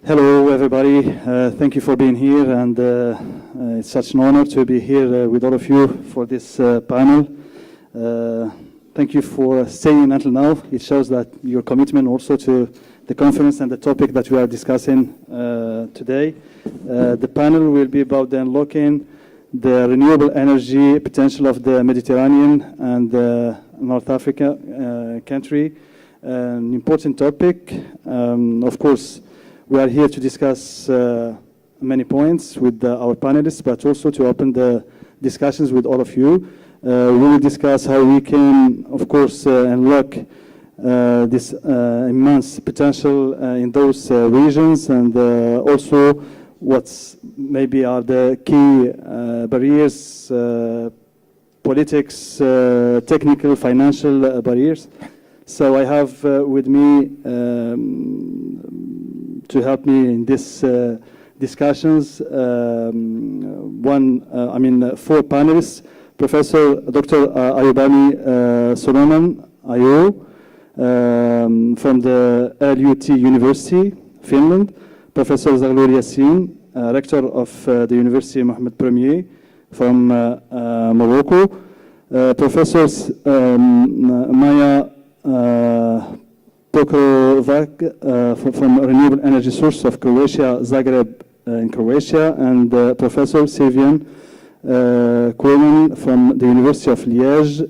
Hello, everybody. Thank you for being here, and it's such an honor to be here with all of you for this panel. Thank you for staying until now. It shows that your commitment also to the conference and the topic that we are discussing today. The panel will be about the unlocking the renewable energy potential of the Mediterranean and North Africa country. An important topic. Of course, we are here to discuss many points with our panelists, but also to open the discussions with all of you. We will discuss how we can, of course, unlock this immense potential in those regions, and also what's maybe are the key barriers, politics, technical, financial barriers. So I have with me to help me in this discussions four panelists: Professor Dr. Ayubani Solomon Ayo from the LUT University, Finland; Professor Zaghloul Yassine, Rector of the University Mohammed I from Morocco; Professors Maya Pokrovac from Renewable Energy Source of Croatia, Zagreb in Croatia, and Professor Sylvian Koeman from the University of Liège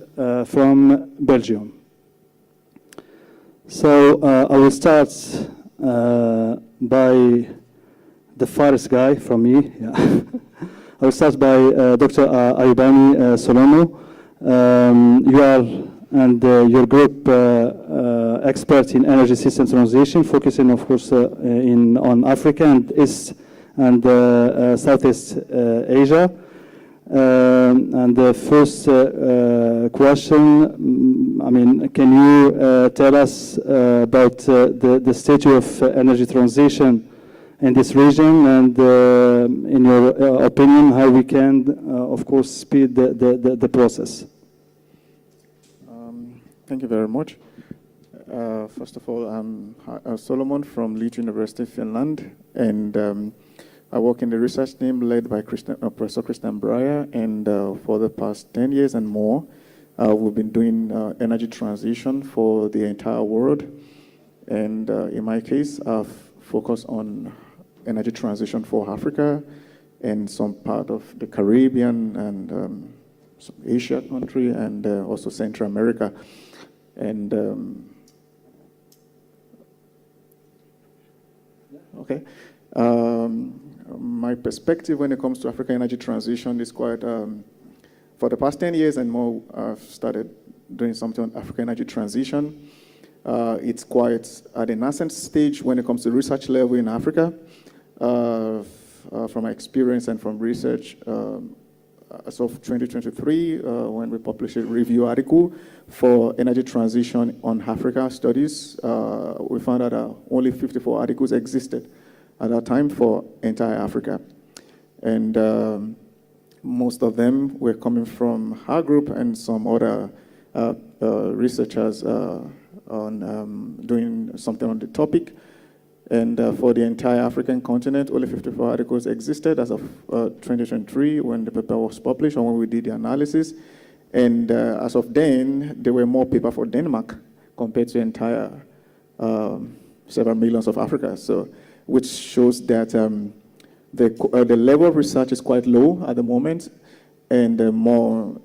from Belgium. So I will start by the farthest guy from me. Yeah. I will start by Dr. Ayubani Solomo. You are and your group expert in energy system transition, focusing, of course, on Africa and East and Southeast Asia. And the first question, can you tell us about the state of energy transition in this region, and in your opinion, how we can, of course, speed the process? Thank you very much. First of all, I'm Solomon from Leeds University, Finland, and I work in the research team led by Professor Christian Breyer, and for the past 10 years and more, we've been doing energy transition for the entire world. And in my case, I've focused on energy transition for Africa and some part of the Caribbean and some Asia country, and also Central America. And okay, my perspective when it comes to African energy transition is quite, for the past 10 years and more, I've started doing something on African energy transition. It's quite at a nascent stage when it comes to research level in Africa. From my experience and from research, as of 2023, when we published a review article for energy transition on Africa studies, we found out only 54 articles existed at that time for entire Africa. And most of them were coming from our group and some other researchers on doing something on the topic. And for the entire African continent, only 54 articles existed as of 2023 when the paper was published and when we did the analysis. And as of then, there were more papers for Denmark compared to the entire several millions of Africa. So, which shows that the level of research is quite low at the moment, and more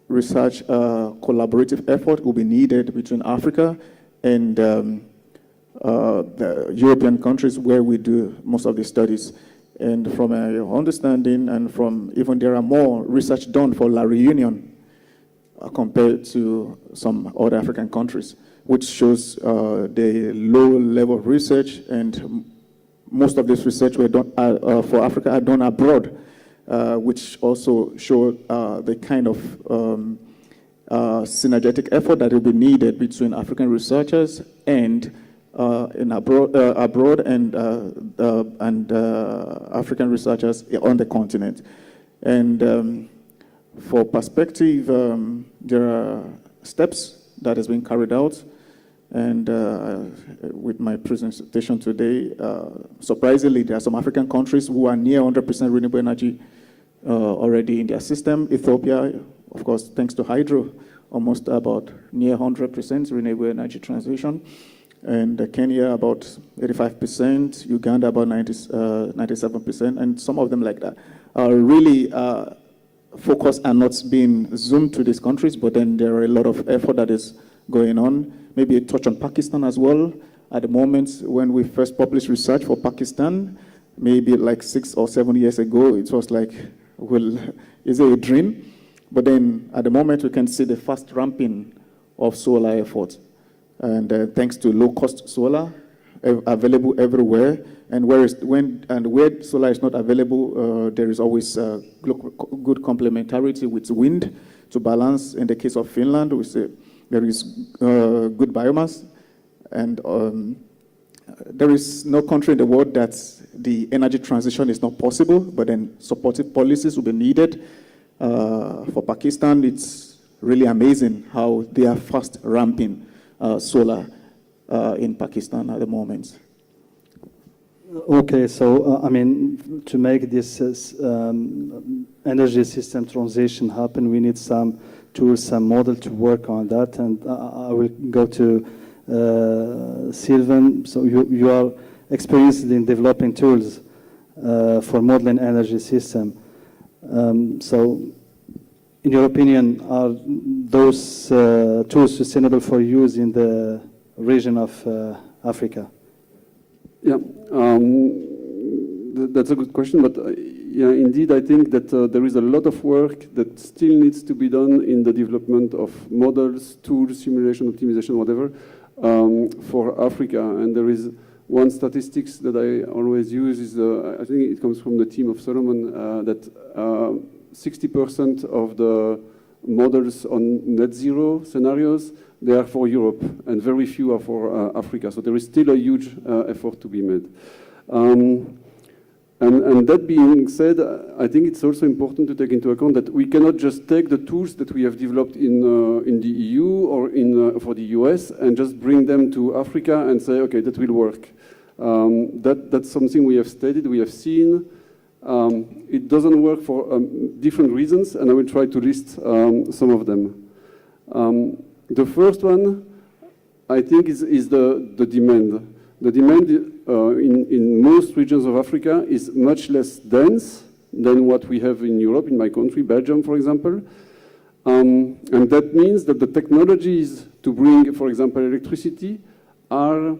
research collaborative effort will be needed between Africa and the European countries where we do most of the studies. And from my understanding, and from even there are more research done for La Réunion compared to some other African countries, which shows the low level of research, and most of this research were done for Africa are done abroad, which also showed the kind of synergetic effort that will be needed between African researchers and abroad and African researchers on the continent. And for perspective, there are steps that has been carried out And with my presentation today, surprisingly, there are some African countries who are near 100% renewable energy already in their system. Ethiopia, of course, thanks to hydro, almost about near 100% renewable energy transition. And Kenya, about 85%, Uganda, about 97%, and some of them like that are really focused and not being zoomed to these countries, but then there are a lot of effort that is going on. Maybe a touch on Pakistan as well. At the moment, when we first published research for Pakistan, maybe like 6 or 7 years ago, it was like, well, is it a dream? But then at the moment, we can see the fast ramping of solar efforts. And thanks to low-cost solar, available everywhere, and where solar is not available, there is always good complementarity with wind to balance. In the case of Finland, we say there is good biomass, and there is no country in the world that the energy transition is not possible, but then supportive policies will be needed. For Pakistan, it's really amazing how they are fast ramping solar in Pakistan at the moment. Okay, so I mean, to make this energy system transition happen, we need some tools, some model to work on that. And I will go to Sylvain. So you are experienced in developing tools for modeling energy system. So in your opinion, are those tools sustainable for use in the region of Africa? Yeah, that's a good question, but yeah, indeed, I think that there is a lot of work that still needs to be done in the development of models, tools, simulation, optimization, whatever, for Africa. And there is one statistics that I always use is, I think it comes from the team of Solomon, that 60% of the models on net zero scenarios, they are for Europe, and very few are for Africa. So there is still a huge effort to be made. And that being said, I think it's also important to take into account that we cannot just take the tools that we have developed in the EU or for the US and just bring them to Africa and say, okay, that will work. That's something we have studied, we have seen. It doesn't work for different reasons, and I will try to list some of them. The first one, I think, is the demand. The demand in most regions of Africa is much less dense than what we have in Europe, in my country, Belgium, for example. And that means that the technologies to bring, for example, electricity are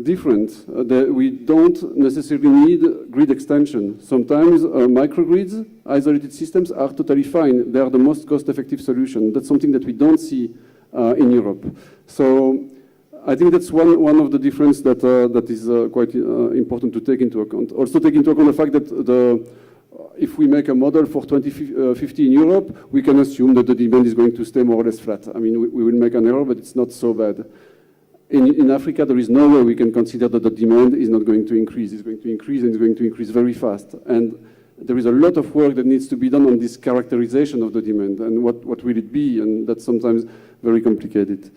different. We don't necessarily need grid extension. Sometimes microgrids, isolated systems, are totally fine. They are the most cost-effective solution. That's something that we don't see in Europe. So I think that's one of the differences that is quite important to take into account. Also take into account the fact that if we make a model for 2050 in Europe, we can assume that the demand is going to stay more or less flat. I mean, we will make an error, but it's not so bad. In Africa, there is no way we can consider that the demand is not going to increase. It's going to increase, and it's going to increase very fast. And there is a lot of work that needs to be done on this characterization of the demand and what will it be, and that's sometimes very complicated.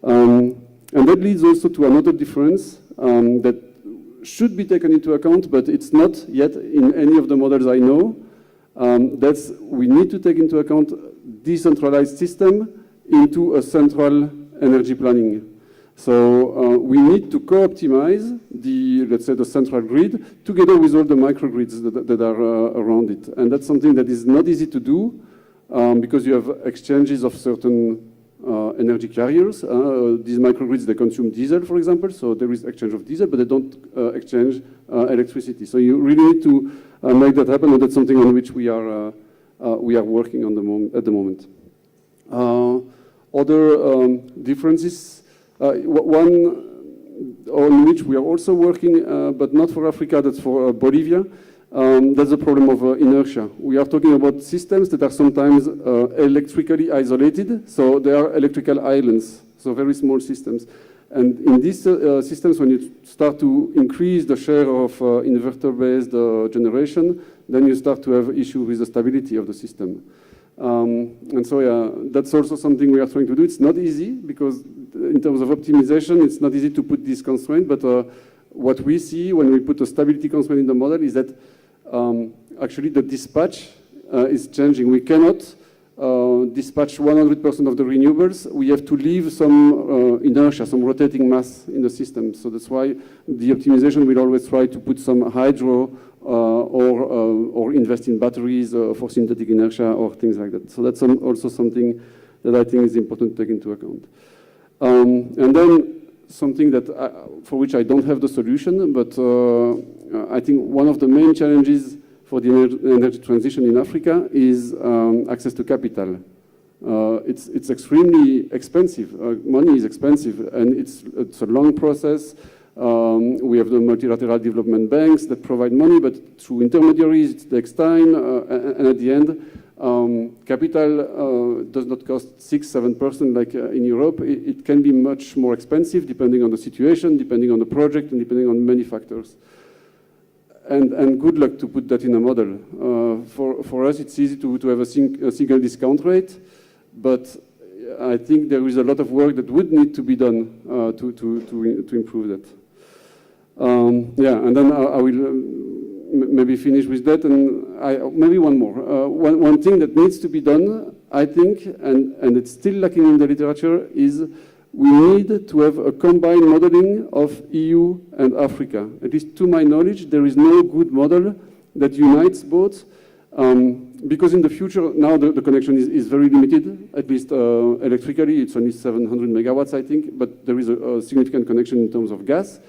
And that leads also to another difference that should be taken into account, but it's not yet in any of the models I know. That's we need to take into account decentralized system into a central energy planning. So we need to co-optimize let's say, the central grid together with all the microgrids that are around it. And that's something that is not easy to do because you have exchanges of certain energy carriers. These microgrids, they consume diesel, for example, so there is exchange of diesel, but they don't exchange electricity. So you really need to make that happen, and that's something on which we are working on at the moment. Other differences, one on which we are also working, but not for Africa, that's for Bolivia. That's the problem of inertia. We are talking about systems that are sometimes electrically isolated, so they are electrical islands, so very small systems. And in these systems, when you start to increase the share of inverter-based generation, then you start to have issues with the stability of the system. And so, yeah, that's also something we are trying to do. It's not easy because in in terms of optimization, it's not easy to put this constraint, but what we see when we put a stability constraint in the model is that actually the dispatch is changing. We cannot dispatch 100% of the renewables. We have to leave some inertia, some rotating mass in the system. So that's why the optimization will always try to put some hydro or invest in batteries for synthetic inertia or things like that. So that's also something that I think is important to take into account. And then something that for which I don't have the solution, but I think one of the main challenges for the energy transition in Africa is access to capital. It's extremely expensive. Money is expensive, and it's a long process. We have the multilateral development banks that provide money, but through intermediaries it takes time, and at the end, capital does not cost 6-7% like in Europe. It can be much more expensive depending on the situation, depending on the project, and depending on many factors. And good luck to put that in a model. For us, it's easy to have a single discount rate, but I think there is a lot of work that would need to be done to improve that. Yeah, and then I will maybe finish with that, and maybe one more. One thing that needs to be done, I think, and it's still lacking in the literature, is we need to have a combined modeling of EU and Africa. At least to my knowledge, there is no good model that unites both, because in the future, now the connection is very limited, at least electrically, it's only 700 megawatts, I think, but there is a significant connection in terms of gas.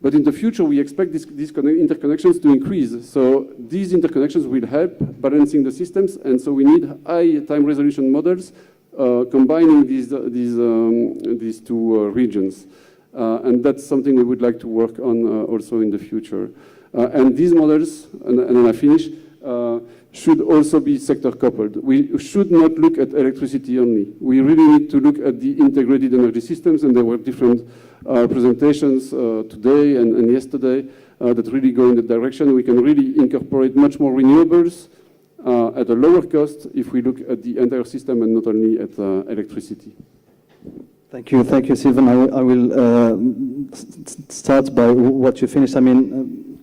But in the future, we expect these interconnections to increase. So these interconnections will help balancing the systems, and so we need high time resolution models combining these two regions. And that's something we would like to work on also in the future. And these models, and then I finish, should also be sector coupled. We should not look at electricity only. We really need to look at the integrated energy systems, and there were different presentations today and yesterday that really go in that direction. We can really incorporate much more renewables at a lower cost if we look at the entire system and not only at electricity. Thank you, Sylvain. I will start by what you finished. I mean,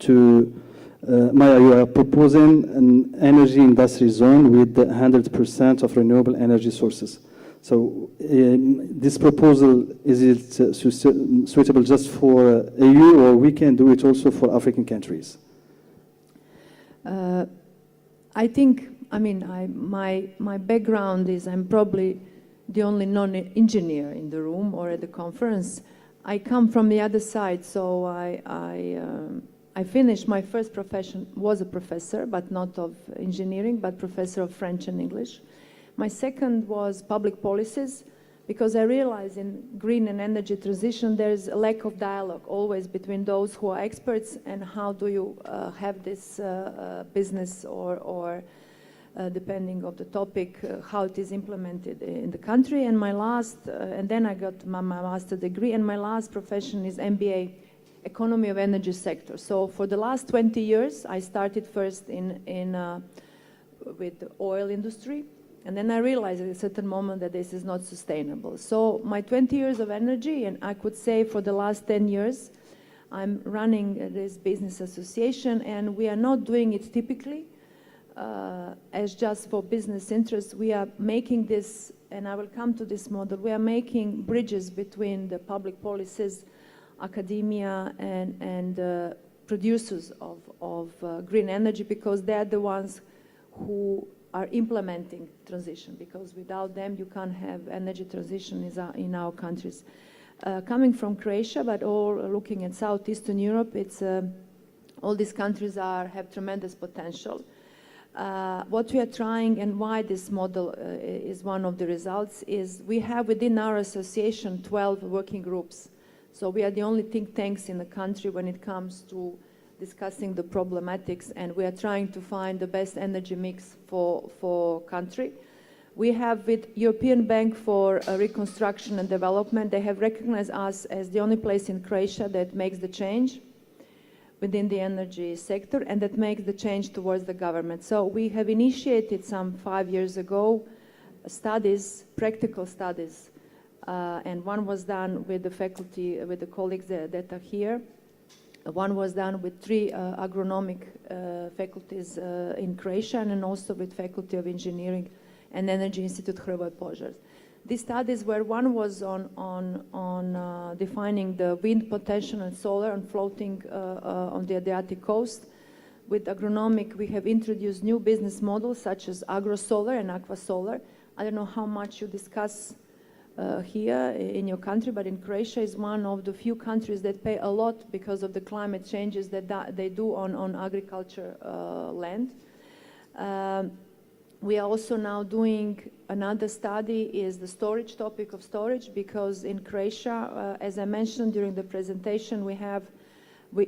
Maya, you are proposing an energy industry zone with 100% of renewable energy sources. So this proposal, is it suitable just for EU, or we can do it also for African countries? I think, I mean, my background is I'm probably the only non-engineer in the room or at the conference. I come from the other side, so I finished my first profession, was a professor, but not of engineering, but professor of French and English. My second was public policies, because I realized in green and energy transition there's a lack of dialogue always between those who are experts and how do you have this business or depending on the topic, how it is implemented in the country. And my last, and then I got my master degree, and my last profession is MBA, Economy of Energy Sector. So for the last 20 years, I started first with the oil industry, and then I realized at a certain moment that this is not sustainable. So my 20 years of energy, and I could say for the last 10 years, I'm running this business association, and we are not doing it typically as just for business interests. We are making this, and I will come to this model, we are making bridges between the public policies, academia, and producers of green energy, because they're the ones who are implementing transition, because without them you can't have energy transition in our countries. Coming from Croatia, but all looking at Southeastern Europe, it's all these countries have tremendous potential. What we are trying, and why this model is one of the results, is we have within our association 12 working groups. So we are the only think tanks in the country when it comes to discussing the problematics, and we are trying to find the best energy mix for country. We have with European Bank for Reconstruction and Development, they have recognized us as the only place in Croatia that makes the change within the energy sector, and that makes the change towards the government. So we have initiated some 5 years ago studies, practical studies, and one was done with the faculty, with the colleagues that are here. One was done with 3 agronomic faculties in Croatia, and also with Faculty of Engineering and Energy Institute Hrvoje Požar. These studies where one was on defining the wind potential and solar and floating on the Adriatic coast. With agronomic, we have introduced new business models such as agro-solar and aqua-solar. I don't know how much you discuss here in your country, but in Croatia is one of the few countries that pay a lot because of the climate changes that they do on agriculture land. We are also now doing another study is the storage, topic of storage, because in Croatia, as I mentioned during the presentation, we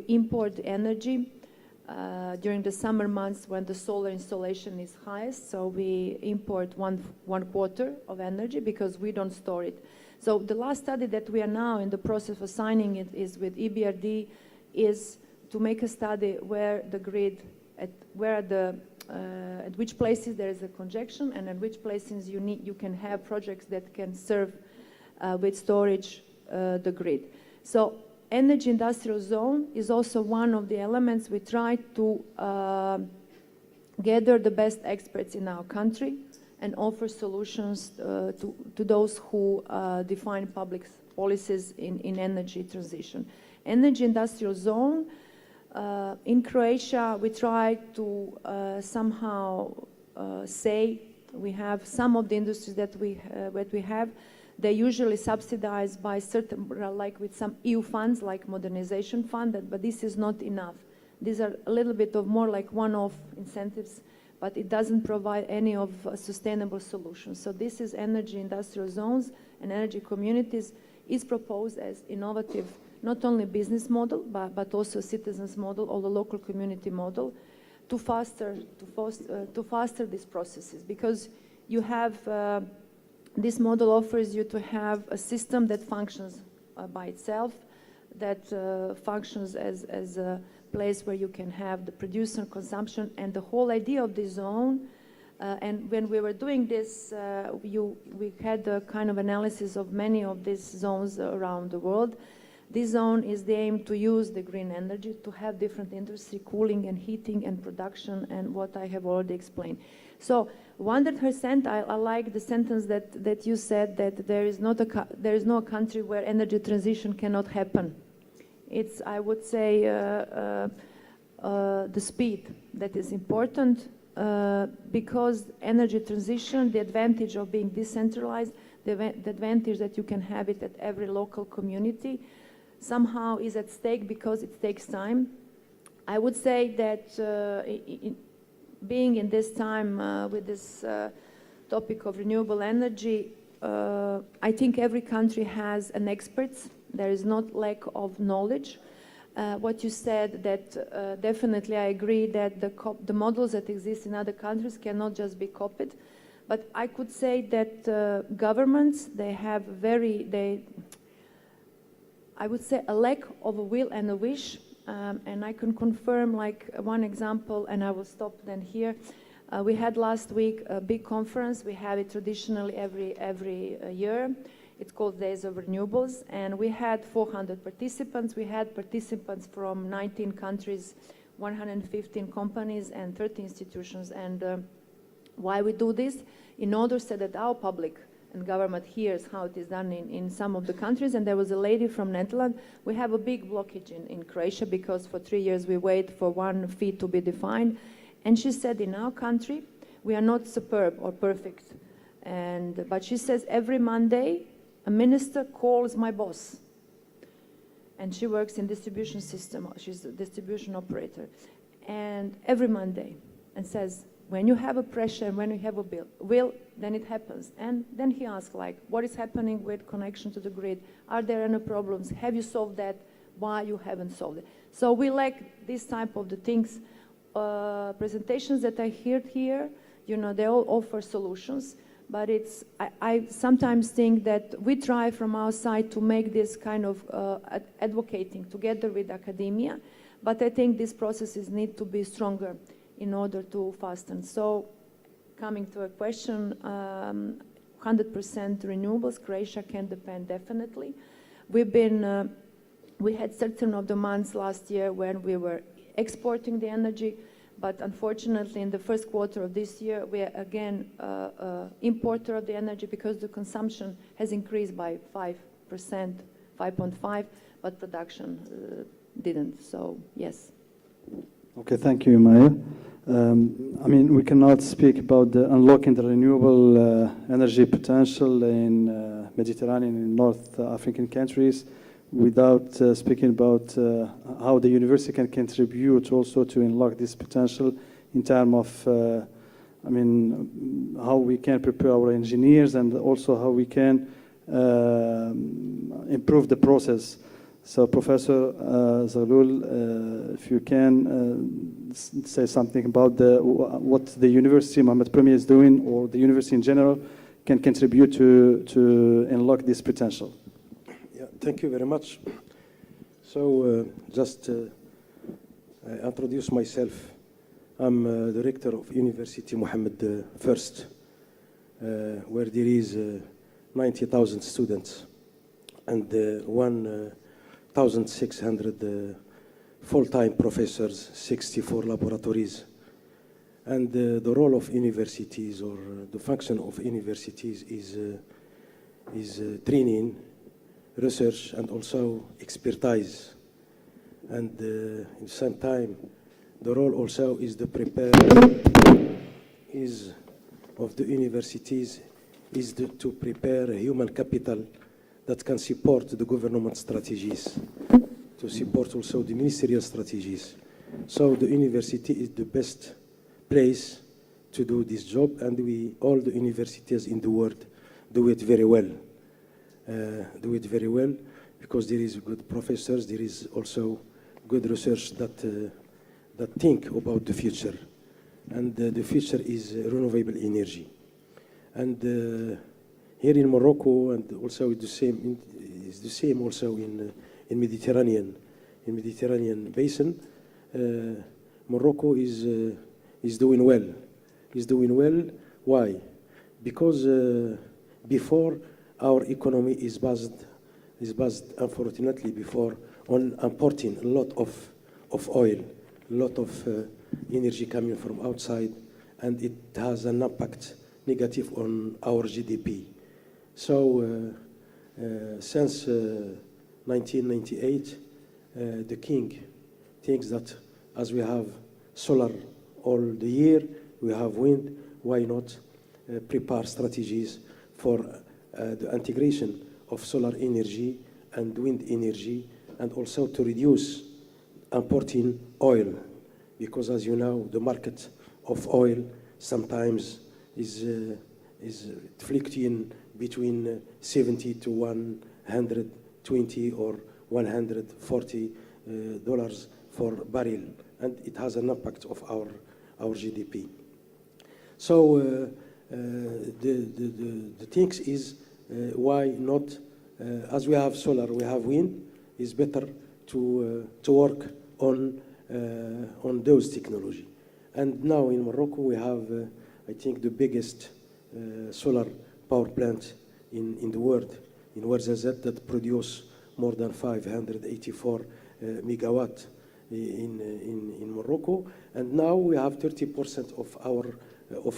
import energy during the summer months when the solar installation is highest. So we import one quarter of energy because we don't store it. So the last study that we are now in the process of signing it is with EBRD, is to make a study where the grid, at which places there is a congestion, and at which places you can have projects that can serve with storage the grid. So energy industrial zone is also one of the elements we try to gather the best experts in our country and offer solutions to those who define public policies in energy transition. Energy industrial zone, in Croatia, we try to somehow say we have some of the industries that we have. They're usually subsidized by certain, like with some EU funds, like modernization fund, but this is not enough. These are a little bit of more like one-off incentives, but it doesn't provide any of sustainable solutions. So this is energy industrial zones and energy communities is proposed as innovative, not only business model, but also citizens model or the local community model to foster these processes, because you have this model offers you to have a system that functions by itself, that functions as a place where you can have the producer consumption, and the whole idea of the zone. And when we were doing this, we had a kind of analysis of many of these zones around the world. This zone is the aim to use the green energy to have different industry, cooling and heating and production, and what I have already explained. So 100%, I like the sentence that you said, that there is no country where energy transition cannot happen. It's, I would say, the speed that is important, because energy transition, the advantage of being decentralized, the advantage that you can have it at every local community, somehow is at stake because it takes time. I would say that being in this time with this topic of renewable energy, I think every country has an expert. There is not lack of knowledge. What you said, that definitely I agree that the models that exist in other countries cannot just be copied. But I could say that governments, they have I would say a lack of a will and a wish. And I can confirm, like one example, and I will stop then here. We had last week a big conference. We have it traditionally every year. It's called Days of Renewables, and we had 400 participants. We had participants from 19 countries, 115 companies, and 30 institutions. And why we do this? In order so that our public and government hears how it is done in some of the countries. And there was a lady from Netherlands. We have a big blockage in Croatia because for 3 years we wait for one fee to be defined. And she said, in our country, we are not superb or perfect. But she says, every Monday, a minister calls my boss. And she works in distribution system. She's a distribution operator. And every Monday, and says, when you have a pressure, when you have a bill, then it happens. And then he asks, like, what is happening with connection to the grid? Are there any problems? Have you solved that? Why you haven't solved it? So we like this type of the things. Presentations that I heard here, you know, they all offer solutions. But I sometimes think that we try from our side to make this kind of advocating together with academia. But I think these processes need to be stronger in order to fasten. So coming to a question, 100% renewables, Croatia can depend definitely. We had certain of the months last year when we were exporting the energy, but unfortunately in the first quarter of this year, we are again importer of the energy because the consumption has increased by 5%, 5.5%, but production didn't, so yes. Okay, thank you, Maya. I mean, we cannot speak about unlocking the renewable energy potential in Mediterranean and North African countries without speaking about how the university can contribute also to unlock this potential in terms of, I mean, how we can prepare our engineers and also how we can improve the process. So, Professor Zaghloul, if you can say something about what the university, Mohammed Premier, is doing, or the university in general, can contribute to unlock this potential. Yeah, thank you very much. So, just introduce myself. I'm director of University Mohammed First, where there is 90,000 students and 1,600 full-time professors, 64 laboratories. And the role of universities, or the function of universities, is training, research, and also expertise. And at the same time, the role also is the of the universities is to prepare human capital that can support the government strategies, to support also the ministerial strategies. So the university is the best place to do this job, and all the universities in the world do it very well. Because there is good professors, there is also good research that think about the future. And the future is renewable energy. And here in Morocco, and also it's the same also in Mediterranean basin. Morocco is doing well. Is doing well. Why? Because before our economy is based unfortunately before on importing a lot of oil, a lot of energy coming from outside, and it has an impact negative on our GDP. So since 1998, the king thinks that as we have solar all the year, we have wind, why not prepare strategies for the integration of solar energy and wind energy, and also to reduce importing oil, because as you know, the market of oil sometimes is fluctuating between 70 to 120 or $140 for barrel, and it has an impact of our GDP. So the thing is, why not, as we have solar, we have wind, is better to work on those technology. And now in Morocco we have, I think, the biggest solar power plant in the world, in Ouarzazate, that produce more than 584 megawatt in Morocco. And now we have 30% of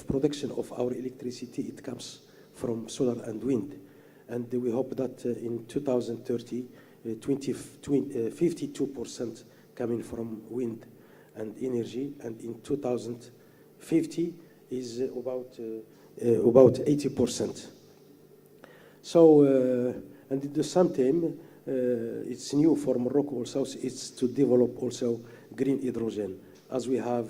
production of our electricity, it comes from solar and wind. And we hope that in 2030, 52% coming from wind and energy, and in 2050 is about 80%. So, and at the same time, it's new for Morocco also, it's to develop also green hydrogen. As we have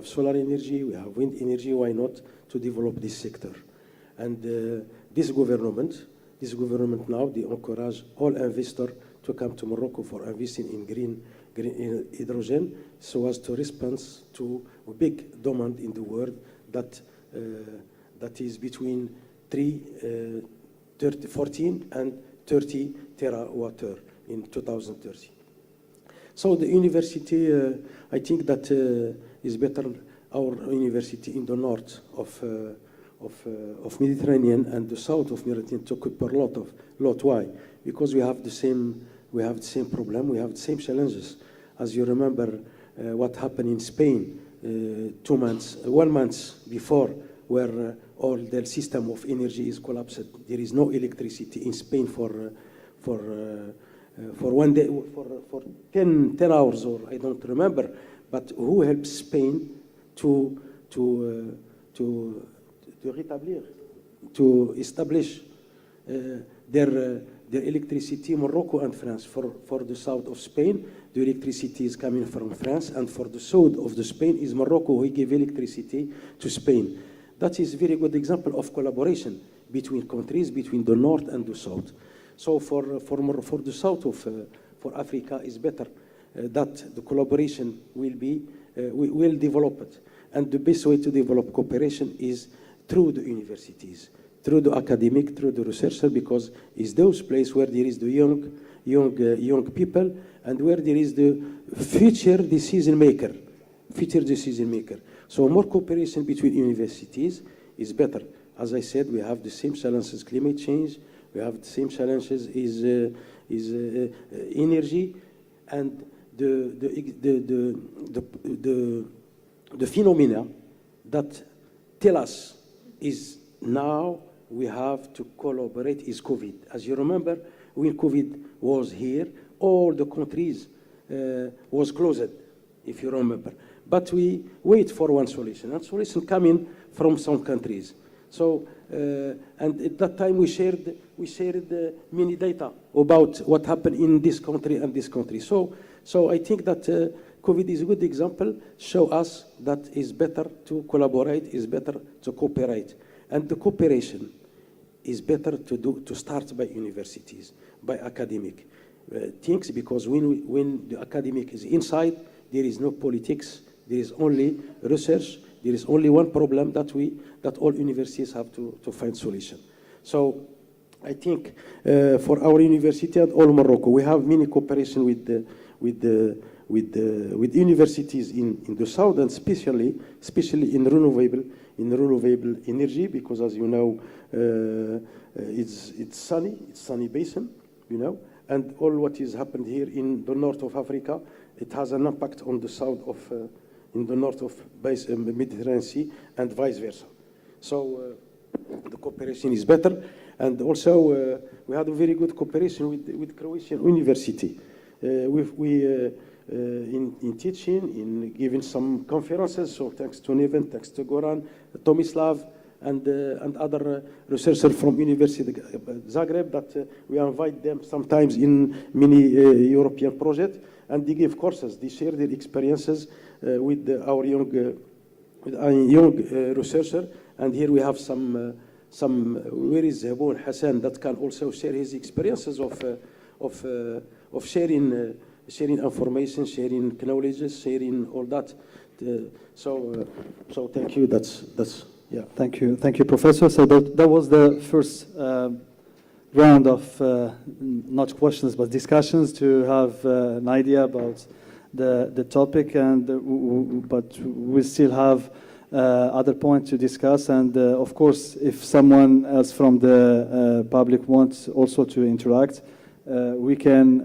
solar energy, we have wind energy, why not to develop this sector? And this government now, they encourage all investors to come to Morocco for investing in green hydrogen, so as to respond to a big demand in the world that is between 14 and 30 terawatt-hour in 2030. So the university, I think that is better, our university in the north of of Mediterranean and the south of Mediterranean took up a lot. Why? Because we have the same problem, we have the same challenges. As you remember, what happened in Spain 1 month before, where all the system of energy is collapsed. There is no electricity in Spain for 1 day, for 10 hours, or I don't remember. But who helped Spain to establish their electricity? Morocco and France. For the south of Spain, the electricity is coming from France, and for the south of the Spain is Morocco, who give electricity to Spain. That is a very good example of collaboration between countries, between the north and the south. So for the south of for Africa is better that the collaboration will develop it, and the best way to develop cooperation is through the universities, through the academic, through the researcher, because it's those places where there is the young people and where there is the future decision maker. So more cooperation between universities is better. As I said, we have the same challenges: climate change. We have the same challenges: energy, and the phenomena that tell us is now we have to collaborate is COVID. As you remember, when COVID was here, all the countries was closed, if you remember. But we wait for one solution, and solution coming from some countries. So, and at that time we shared many data about what happened in this country and this country. So I think that COVID is a good example, show us that it's better to collaborate, it's better to cooperate. And the cooperation is better to start by universities, by academic things, because when the academic is inside, there is no politics, there is only research, there is only one problem that all universities have to find solution. So I think for our university and all Morocco, we have many cooperation with universities in the south, and especially in renewable energy, because as you know, it's sunny basin, you know, and all what is happened here in the north of Africa, it has an impact on the south of in the north of Mediterranean Sea and vice versa. So the cooperation is better, and also we had a very good cooperation with Croatian University. In teaching, in giving some conferences, so thanks to Neven, thanks to Goran, Tomislav, and other researchers from University Zagreb, that we invite them sometimes in many European projects, and they give courses, they share their experiences with our young researcher. And here we have some where is Haboun Hassan, that can also share his experiences of sharing information, sharing knowledge, sharing all that. So thank you. That's yeah. Thank you, Professor. So that was the first round of not questions but discussions to have an idea about the topic, and but we still have other points to discuss, and of course, if someone else from the public wants also to interact, we can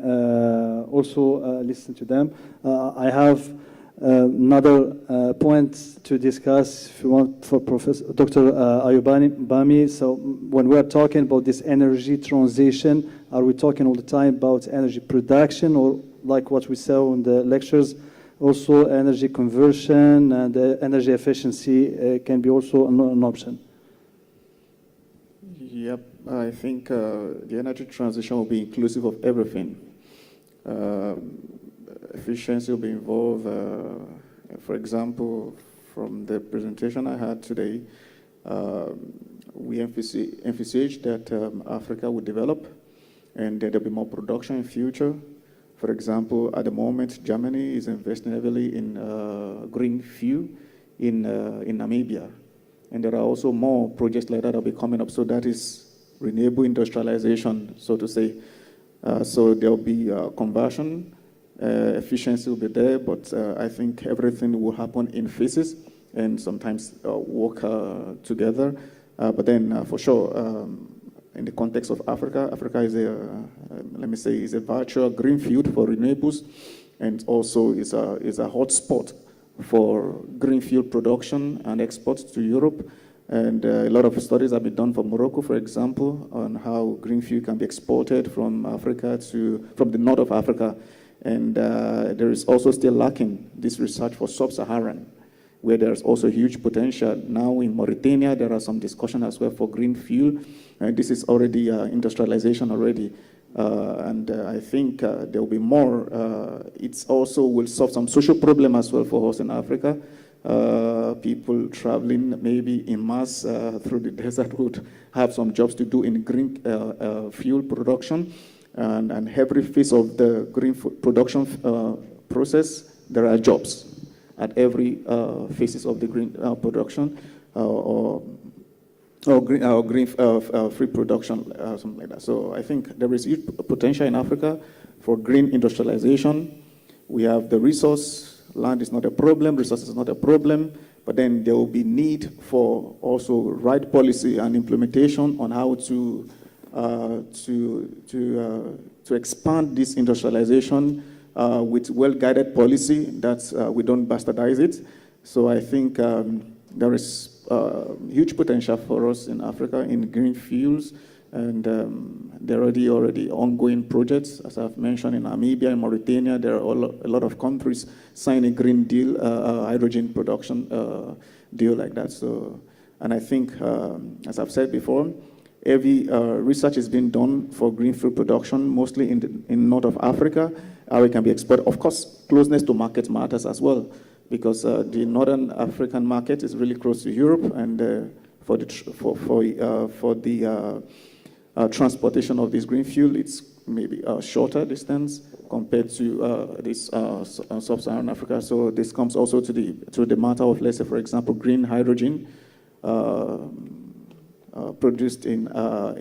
also listen to them. I have another point to discuss, if you want, for Professor Dr. Ayubani. So when we're talking about this energy transition, are we talking all the time about energy production, or like what we saw in the lectures, also energy conversion and energy efficiency can be also an option? Yep, I think the energy transition will be inclusive of everything. Efficiency will be involved. For example, from the presentation I had today, we emphasized that Africa will develop and that there'll be more production in future. For example, at the moment, Germany is investing heavily in green fuel in Namibia. And there are also more projects like that will be coming up. So that is renewable industrialization, so to say. So there will be conversion, efficiency will be there, but I think everything will happen in phases and sometimes work together. But then, for sure, in the context of Africa, Africa is let me say, is a virtual green field for renewables, and also is a hotspot for green fuel production and exports to Europe. And a lot of studies have been done for Morocco, for example, on how green fuel can be exported from Africa from the north of Africa. And there is also still lacking this research for sub-Saharan, where there's also huge potential. Now in Mauritania, there are some discussion as well for green fuel. This is already industrialization already. And I think there will be more. It also will solve some social problem as well for us in Africa. People traveling maybe in mass through the desert would have some jobs to do in green fuel production. And every phase of the green production process, there are jobs at every phases of the green production or green free production, something like that. So I think there is huge potential in Africa for green industrialization. We have the resource. Land is not a problem, resources is not a problem, but then there will be need for also right policy and implementation on how to expand this industrialization with well-guided policy that we don't bastardize it. So I think there is huge potential for us in Africa in green fuels, and there are already ongoing projects, as I've mentioned, in Namibia and Mauritania. There are a lot of countries signing green deal, hydrogen production deal like that. So, and I think, as I've said before, every research is being done for green fuel production, mostly in north of Africa, how it can be exported. Of course, closeness to market matters as well, because the northern African market is really close to Europe, and for the transportation of this green fuel, it's maybe a shorter distance compared to this sub-Saharan Africa. So this comes also to the matter of, let's say, for example, green hydrogen produced in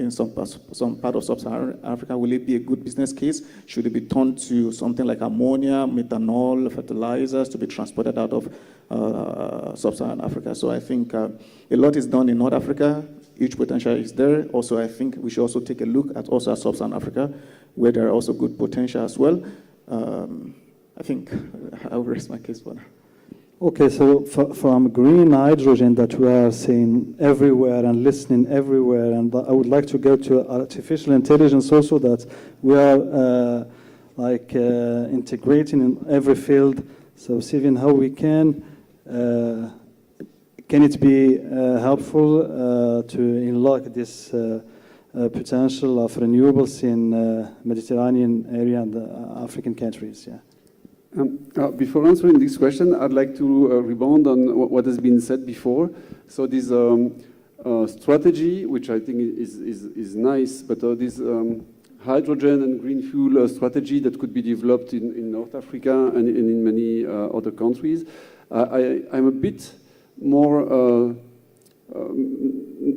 some part of sub-Saharan Africa. Will it be a good business case? Should it be turned to something like ammonia, methanol, fertilizers to be transported out of sub-Saharan Africa? So I think a lot is done in North Africa. Huge potential is there. Also, I think we should also take a look at also sub-Saharan Africa, where there are also good potential as well. I think I will rest my case for now. Okay, so from green hydrogen that we are seeing everywhere and listening everywhere, and I would like to go to artificial intelligence also, that we are integrating in every field. So Sylvian, how we can it be helpful to unlock this potential of renewables in Mediterranean area and African countries? Yeah. Before answering this question, I'd like to rebound on what has been said before. So this strategy, which I think is nice, but this hydrogen and green fuel strategy that could be developed in North Africa and in many other countries, I'm a bit more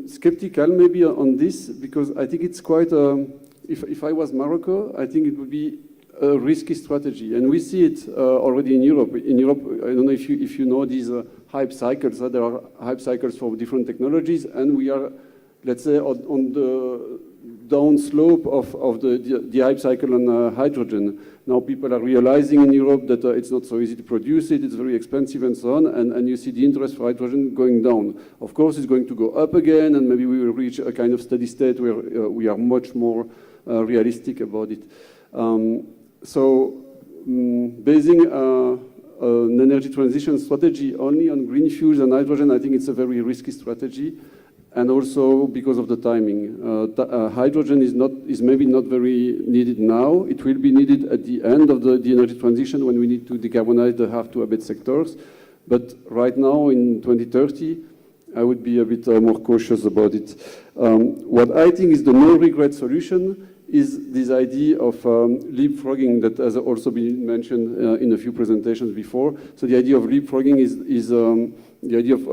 skeptical maybe on this, because I think it's quite, if I was Morocco, I think it would be a risky strategy, and we see it already in Europe. In Europe, I don't know if you know these hype cycles. There are hype cycles for different technologies, and we are, let's say, on the down slope of the hype cycle on hydrogen. Now people are realizing in Europe that it's not so easy to produce it, it's very expensive and so on, and you see the interest for hydrogen going down. Of course, it's going to go up again, and maybe we will reach a kind of steady state where we are much more realistic about it. Basing an energy transition strategy only on green fuels and hydrogen, I think it's a very risky strategy, and also because of the timing. Hydrogen is maybe not very needed now. It will be needed at the end of the energy transition when we need to decarbonize the hard-to-abate sectors. But right now, in 2030, I would be a bit more cautious about it. What I think is the no-regret solution is this idea of leapfrogging that has also been mentioned in a few presentations before. So the idea of leapfrogging is the idea of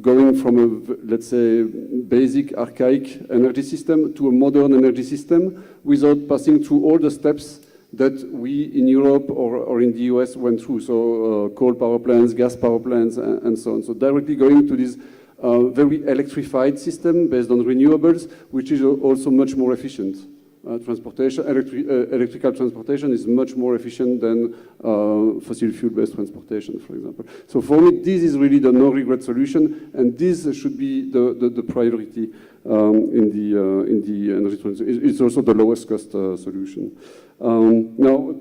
going from a, let's say, basic archaic energy system to a modern energy system without passing through all the steps that we in Europe or in the US went through. So coal power plants, gas power plants, and so on. So directly going to this very electrified system based on renewables, which is also much more efficient. Electrical transportation is much more efficient than fossil fuel-based transportation, for example. So for me, this is really the no-regret solution, and this should be the priority in the energy transition. It's also the lowest cost solution. Now,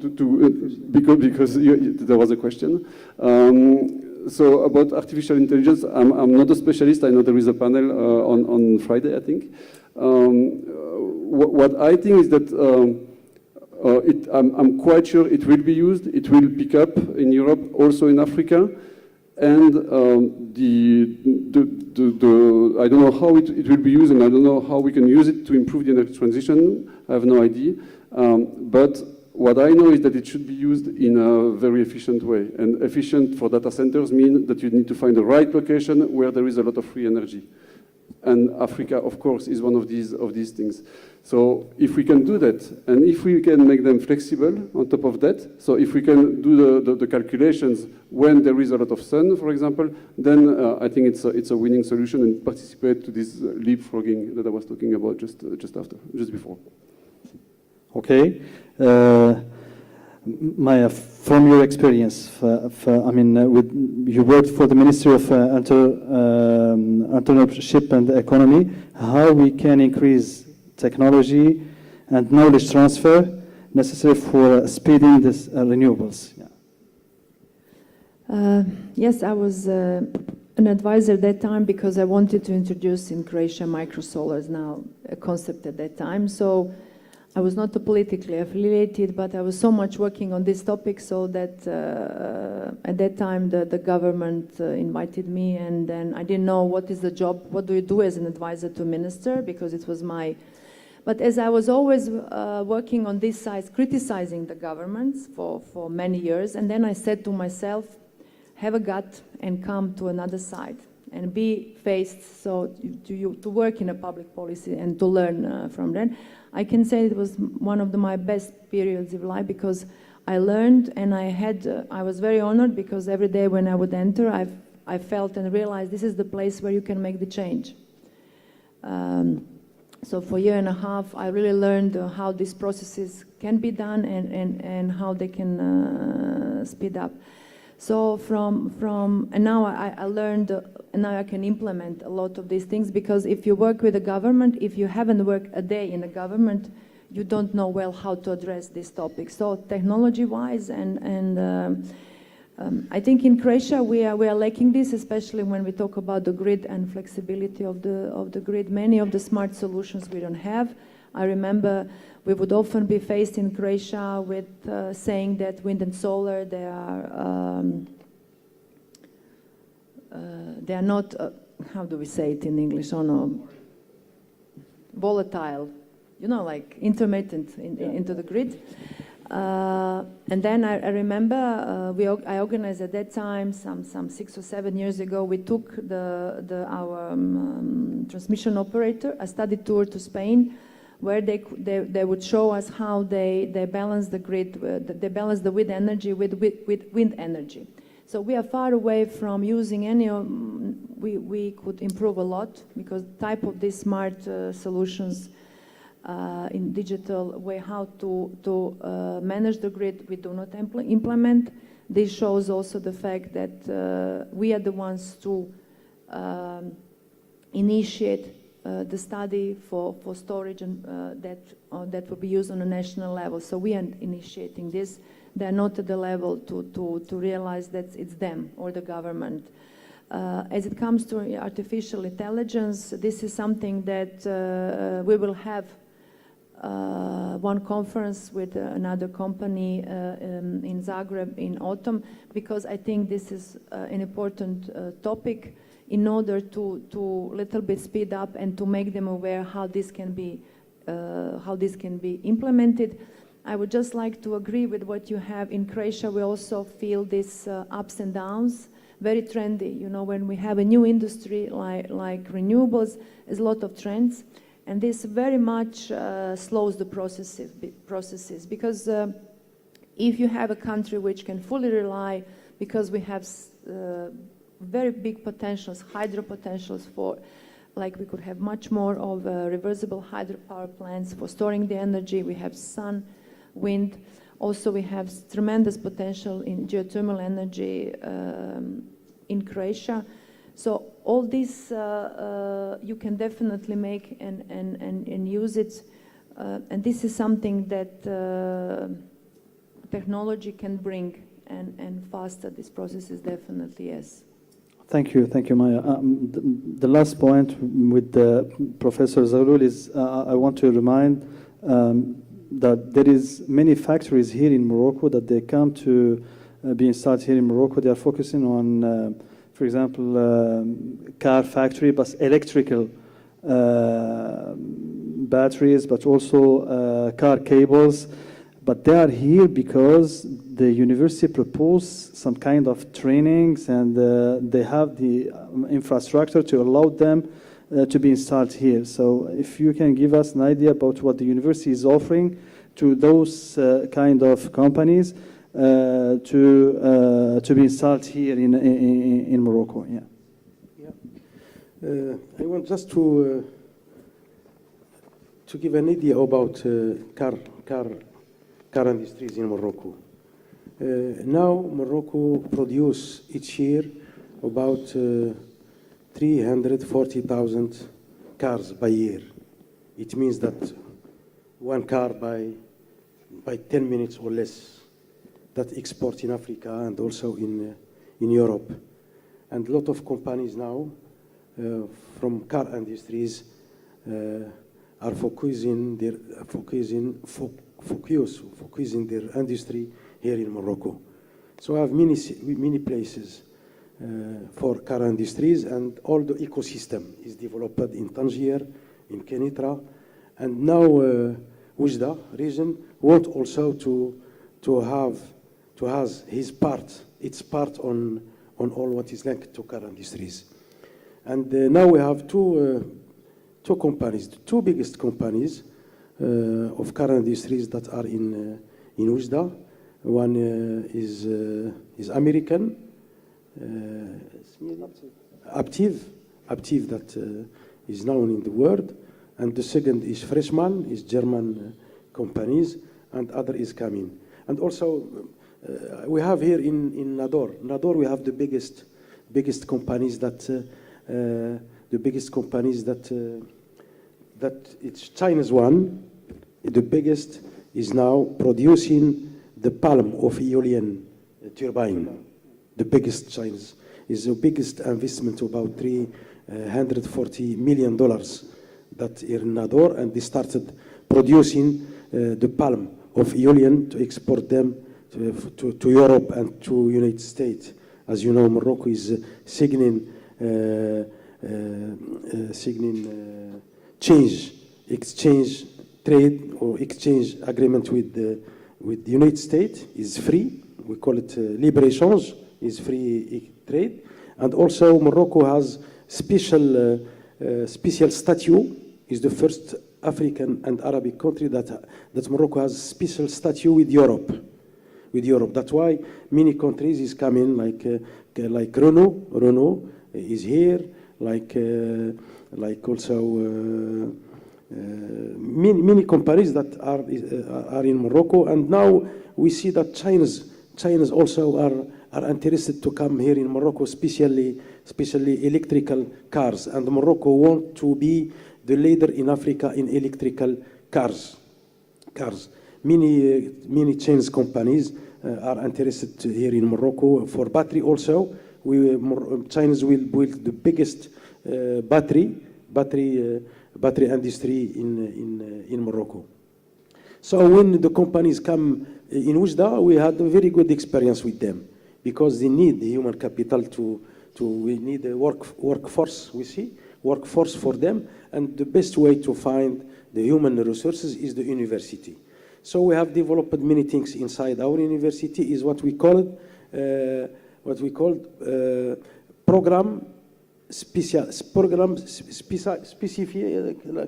because there was a question. So about artificial intelligence, I'm not a specialist. I know there is a panel on Friday, I think. What I think is that I'm quite sure it will be used. It will pick up in Europe, also in Africa. And I don't know how it will be used, and I don't know how we can use it to improve the energy transition. I have no idea. But what I know is that it should be used in a very efficient way. And efficient for data centers means that you need to find the right location where there is a lot of free energy. And Africa, of course, is one of these things. So if we can do that, and if we can make them flexible on top of that, so if we can do the calculations when there is a lot of sun, for example, then I think it's a winning solution and participate to this leapfrogging that I was talking about just before. Okay. Maya, from your experience, you worked for the Ministry of Entrepreneurship and Economy, how we can increase technology and knowledge transfer necessary for speeding this renewables? Yeah. Yes, I was an advisor at that time because I wanted to introduce in Croatia microsolar as now a concept at that time. So I was not politically affiliated, but I was so much working on this topic so that at that time the government invited me, and then I didn't know what is the job, what do you do as an advisor to minister, because it was my... But as I was always working on this side, criticizing the governments for many years, and then I said to myself, have a gut and come to another side and be faced, so to work in a public policy and to learn from that. I can say it was one of my best periods of life because I learned, and I was very honored because every day when I would enter, I felt and realized this is the place where you can make the change. So for a year and a half, I really learned how these processes can be done and how they can speed up. So and now I learned, and now I can implement a lot of these things, because if you work with the government, if you haven't worked a day in the government, you don't know well how to address this topic. So technology-wise, I think in Croatia we are lacking this, especially when we talk about the grid and flexibility of the grid. Many of the smart solutions we don't have. I remember we would often be faced in Croatia with saying that wind and solar, they are not, how do we say it in English? Oh no, volatile, like intermittent into the grid. And then I remember I organized at that time, some 6 or 7 years ago, we took our transmission operator a study tour to Spain, where they would show us how they balance the grid, they balance the wind energy with wind energy. So we are far away from using any of, we could improve a lot, because type of these smart solutions in digital way, how to manage the grid, we do not implement. This shows also the fact that we are the ones to initiate the study for storage, and that will be used on a national level. So we are initiating this. They're not at the level to realize that it's them or the government. As it comes to artificial intelligence, this is something that we will have one conference with another company in Zagreb in autumn, because I think this is an important topic in order to little bit speed up and to make them aware how this can be implemented. I would just like to agree with what you have in Croatia. We also feel these ups and downs, very trendy. When we have a new industry like renewables, there's a lot of trends. And this very much slows the processes, because if you have a country which can fully rely, because we have very big potentials, hydro potentials for, like we could have much more of reversible hydropower plants for storing the energy. We have sun, wind. Also, we have tremendous potential in geothermal energy in Croatia. So all this you can definitely make and use it. And this is something that technology can bring and faster this process is definitely, yes. Thank you, Maya. The last point with Professor Zaghloul is I want to remind that there is many factories here in Morocco that they come to be installed here in Morocco. They are focusing on, for example, car factory, but electrical batteries, but also car cables. But they are here because the university proposed some kind of trainings, and they have the infrastructure to allow them to be installed here. So if you can give us an idea about what the university is offering to those kind of companies to be installed here in Morocco. Yeah. I want just to give an idea about car industries in Morocco. Now Morocco produce each year about 340,000 cars by year. It means that one car by 10 minutes or less that export in Africa and also in Europe. And a lot of companies now from car industries are focusing their industry here in Morocco. So I have many places for car industries, and all the ecosystem is developed in Tangier, in Kenitra, and now Oujda region want also to have its part on all what is linked to car industries. And now we have two companies, the two biggest companies of car industries that are in Oujda. One is American, Aptiv that is known in the world, and the second is Freshman, is German companies, and other is coming. And also we have here in Nador we have the biggest companies that it's China's one. The biggest is now producing the palm of Aeolian turbine. The biggest Chinese is the biggest investment, about $340 million that in Nador, and they started producing the palm of Aeolian to export them to Europe and to United States. As you know, Morocco is signing exchange trade or exchange agreement with the United States. Is free. We call it libre échange. Is free trade, and also Morocco has special statute. Is the first African and Arabic country that Morocco has special statute with Europe. That's why many countries is coming, like Renault is here, like also many companies that are in Morocco, and now we see that China's also are interested to come here in Morocco, especially electrical cars, and Morocco want to be the leader in Africa in electrical cars. Many Chinese companies are interested here in Morocco for battery also. Chinese will build the biggest battery industry in Morocco. So when the companies come in Oujda, we had a very good experience with them, because they need the human capital we need a workforce for them, and the best way to find the human resources is the university. So we have developed many things inside our university. Is what we call program spécifié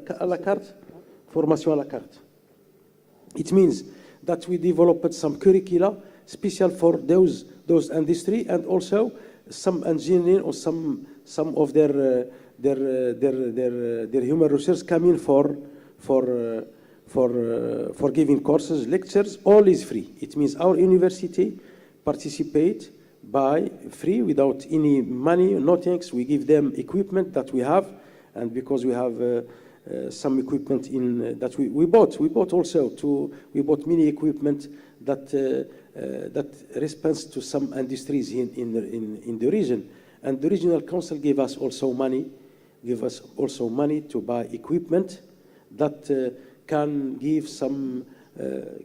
à la carte, formation à la carte. It means that we developed some curricula special for those industry, and also some engineering or some of their human resources come in for giving courses, lectures. All is free. It means our university participate by free without any money, no thanks. We give them equipment that we have, and because we have some equipment in that we bought also we bought many equipment that responds to some industries in the region, and the regional council gave us also money to buy equipment that can give some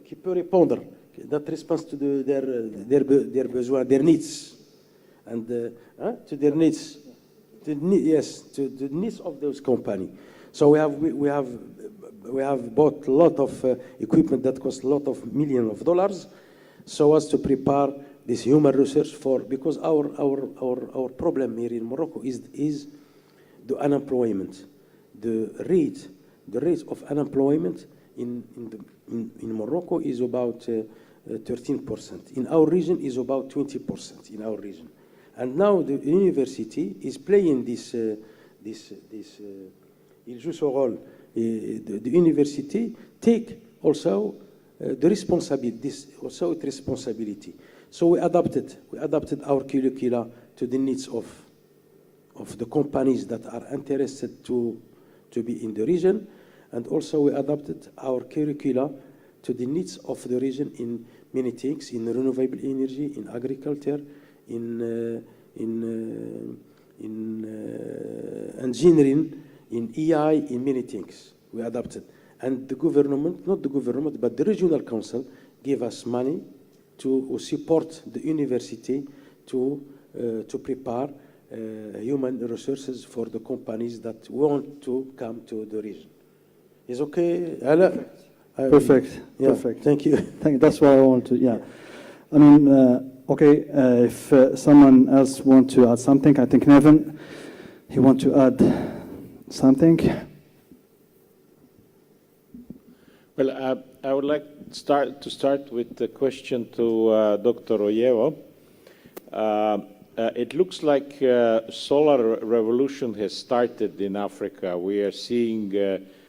qui peut répondre, that responds to their besoin, their needs, and to their needs, to the needs of those companies. So we have bought a lot of equipment that cost a lot of millions of dollars, so as to prepare this human research because our problem here in Morocco is the unemployment, the rate of unemployment in Morocco is about 13%. In our region is about 20% in our region, and now the university is playing this. Il joue ce rôle. The university take also the responsibility. So we adapted our curricula to the needs of the companies that are interested to be in the region, and also we adapted our curricula to the needs of the region in many things, in renewable energy, in agriculture, in engineering, in EI, in many things. We adapted. And the government, not the government, but the regional council gave us money to support the university to prepare human resources for the companies that want to come to the region. Is okay, Alain? Perfect. Yeah, Perfect. thank you. That's what I want to, yeah. I mean, okay, if someone else want to add something, I think Nevin, he want to add something. Well, I would like to start with the question to Dr. Oyewo. It looks like solar revolution has started in Africa. We are seeing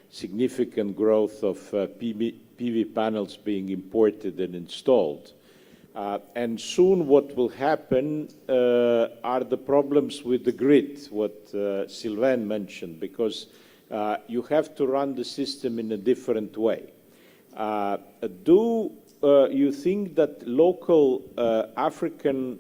significant growth of PV panels being imported and installed. And soon what will happen are the problems with the grid, what Sylvain mentioned, because you have to run the system in a different way. Do you think that local African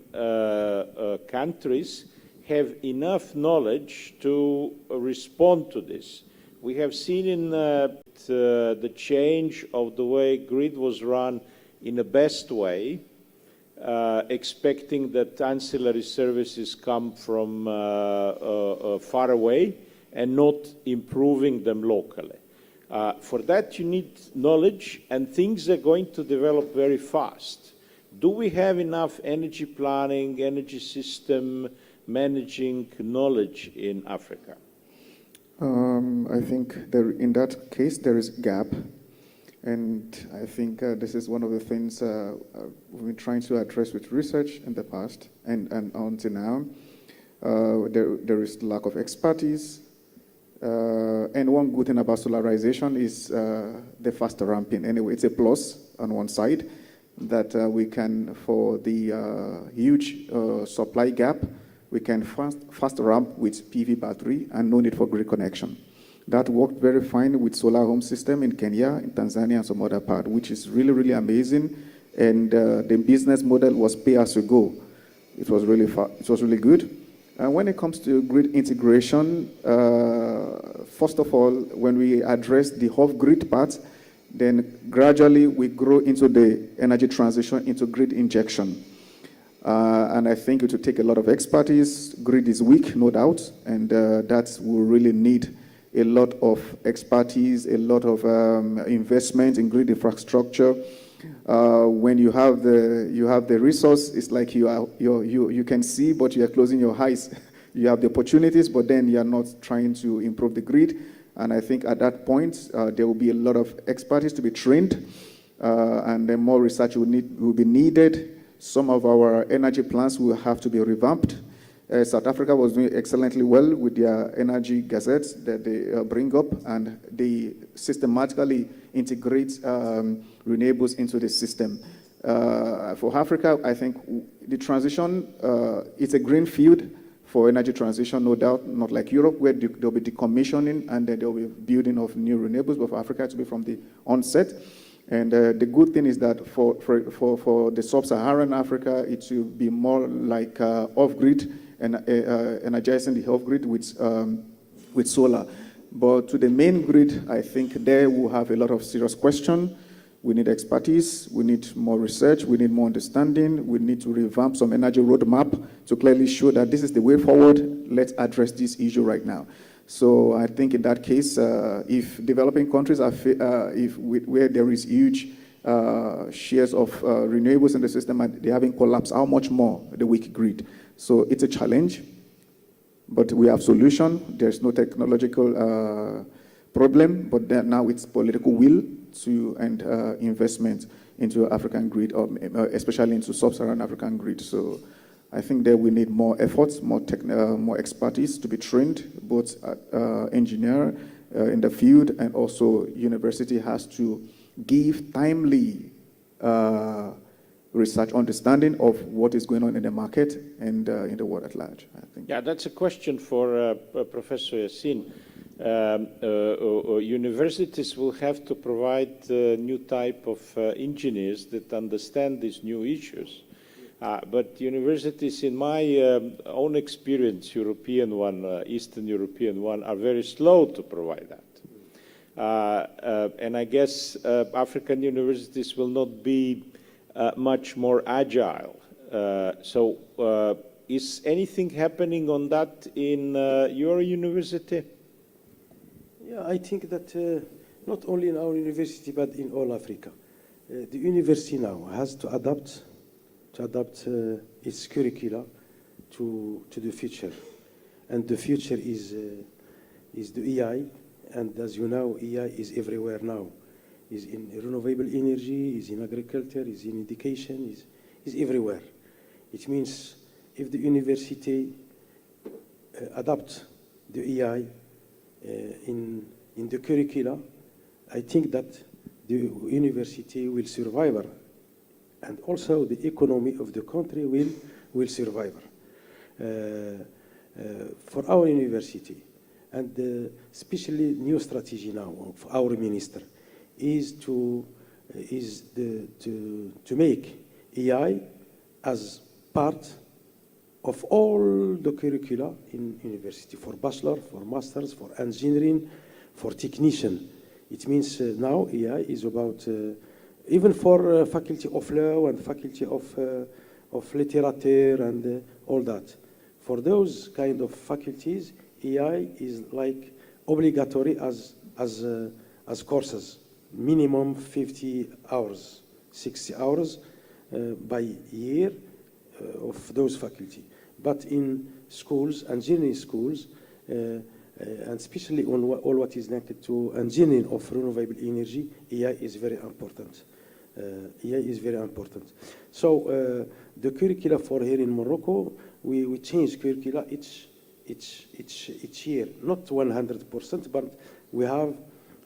countries have enough knowledge to respond to this? We have seen in the change of the way grid was run in the best way, expecting that ancillary services come from far away and not improving them locally. For that, you need knowledge, and things are going to develop very fast. Do we have enough energy planning, energy system managing knowledge in Africa? I think in that case, there is a gap. And I think this is one of the things we've been trying to address with research in the past and until now. There is lack of expertise. And one good thing about solarization is the faster ramping. Anyway, it's a plus on one side that we can, for the huge supply gap, we can fast ramp with PV battery and no need for grid connection. That worked very fine with solar home system in Kenya, in Tanzania, and some other part, which is really, really amazing. And the business model was pay as you go. It was really good. And when it comes to grid integration, first of all, when we address the off-grid part, then gradually we grow into the energy transition into grid injection. And I think it will take a lot of expertise. Grid is weak, no doubt, and that will really need a lot of expertise, a lot of investment in grid infrastructure. When you have the resource, it's like you can see, but you are closing your eyes. You have the opportunities, but then you are not trying to improve the grid. And I think at that point, there will be a lot of expertise to be trained, and then more research will be needed. Some of our energy plants will have to be revamped. South Africa was doing excellently well with their energy gazettes that they bring up, and they systematically integrate renewables into the system. For Africa, I think the transition, it's a green field for energy transition, no doubt, not like Europe, where there'll be decommissioning and then there'll be building of new renewables, but for Africa to be from the onset. And the good thing is that for the sub-Saharan Africa, it will be more like off-grid and energizing the off-grid with solar. But to the main grid, I think there we'll have a lot of serious questions. We need expertise, we need more research, we need more understanding, we need to revamp some energy roadmap to clearly show that this is the way forward. Let's address this issue right now. So I think in that case, if developing countries are, where there is huge shares of renewables in the system and they haven't collapsed, how much more the weak grid? So it's a challenge, but we have solution. There's no technological problem, but now it's political will to and investment into African grid, or especially into sub-Saharan African grid. So I think that we need more efforts, more expertise to be trained, both engineer in the field, and also university has to give timely research understanding of what is going on in the market and in the world at large, I think. Yeah, that's a question for Professor Yassin. Universities will have to provide a new type of engineers that understand these new issues. But universities, in my own experience, European one, Eastern European one, are very slow to provide that. And I guess African universities will not be much more agile. So is anything happening on that in your university? Yeah, I think that not only in our university, but in all Africa, the university now has to adapt its curricula to the future. And the future is the AI, and as you know, AI is everywhere now. Is in renewable energy, is in agriculture, is in education, is everywhere. It means if the university adapt the AI in the curricula, I think that the university will survive, and also the economy of the country will survive. For our university, and especially new strategy now of our minister, is to make AI as part of all the curricula in university, for bachelor, for masters, for engineering, for technician. It means now AI is about, even for faculty of law and faculty of literature and all that. For those kind of faculties, AI is like obligatory as courses, minimum 50 hours, 60 hours by year of those faculty. But in schools, engineering schools, and especially on all what is linked to engineering of renewable energy, AI is very important. AI is very important. So the curricula for here in Morocco, we change curricula each year, not 100%, but we have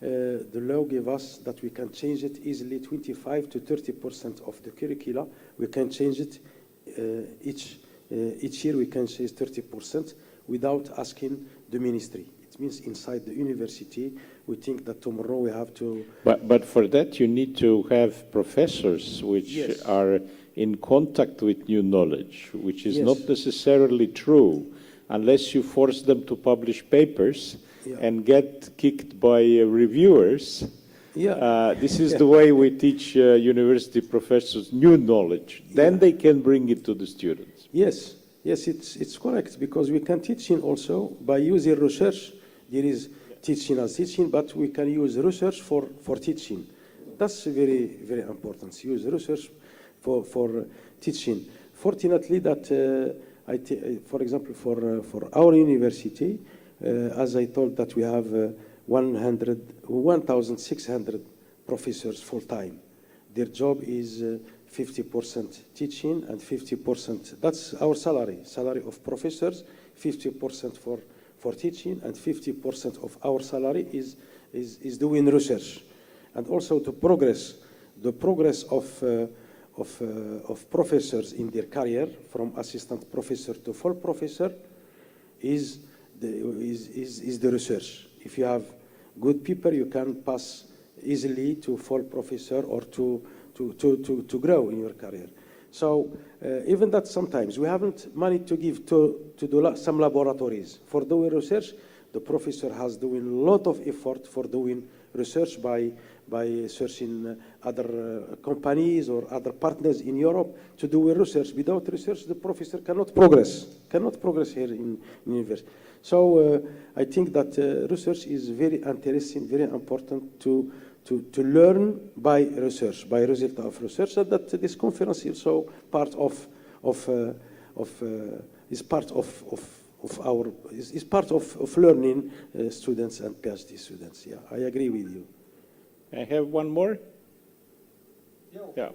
the law give us that we can change it easily, 25 to 30% of the curricula. We can change it each year. We can change 30% without asking the ministry. It means inside the university, we think that tomorrow we have to. But for that, you need to have professors which Yes. are in contact with new knowledge, which is Yes. not necessarily true unless you force them to publish papers. Yeah. And get kicked by reviewers. Yeah. This is the way we teach university professors new knowledge. Then Yeah. they can bring it to the students. Yes, it's correct, because we can teach in also by using research. There is teaching as teaching, but we can use research for teaching. That's very, very important. Use research for teaching. Fortunately, that for example, for our university, as I told, that we have 1,600 professors full-time. Their job is 50% teaching and 50%, that's our salary of professors, 50% for teaching and 50% of our salary is doing research. And also to progress, the progress of professors in their career from assistant professor to full professor is the research. If you have good people, you can pass easily to full professor or to grow in your career. So even that sometimes we haven't money to give to do some laboratories. For doing research, the professor has doing a lot of effort for doing research by searching other companies or other partners in Europe to do research. Without research, the professor cannot progress here in university. So I think that research is very interesting, very important to learn by research, by result of research. And that this conference is also part of learning students and PhD students. Yeah, I agree with you. I have one more. Yeah.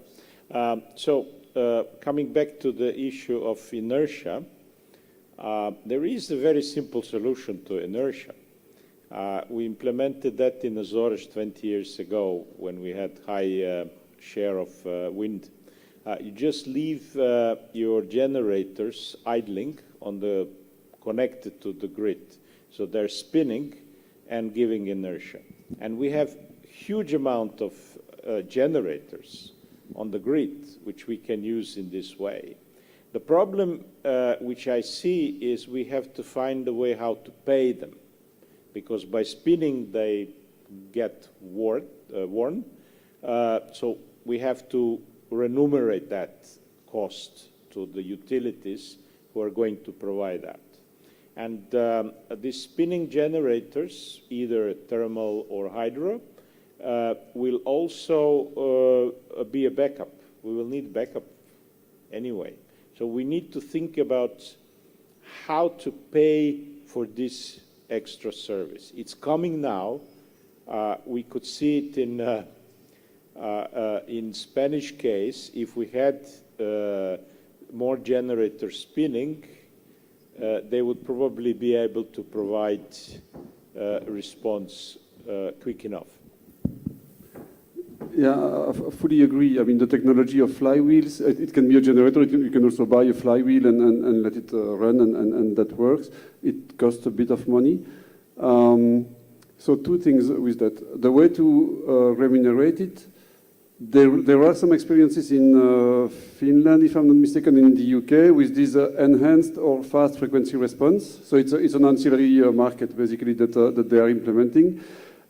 Coming back to the issue of inertia, there is a very simple solution to inertia. We implemented that in Azores 20 years ago when we had high share of wind. You just leave your generators idling connected to the grid. So they're spinning and giving inertia. And we have huge amount of generators on the grid, which we can use in this way. The problem which I see is we have to find a way how to pay them, because by spinning they get worn. So we have to remunerate that cost to the utilities who are going to provide that. And these spinning generators, either thermal or hydro, will also be a backup. We will need backup anyway. So we need to think about how to pay for this extra service. It's coming now. We could see it in Spanish case. If we had more generators spinning, they would probably be able to provide response quick enough. Yeah, I fully agree. I mean, the technology of flywheels, it can be a generator. You can also buy a flywheel and let it run, and that works. It costs a bit of money. So two things with that. The way to remunerate it, there are some experiences in Finland, if I'm not mistaken, in the UK, with this enhanced or fast frequency response. So it's an ancillary market, basically, that they are implementing.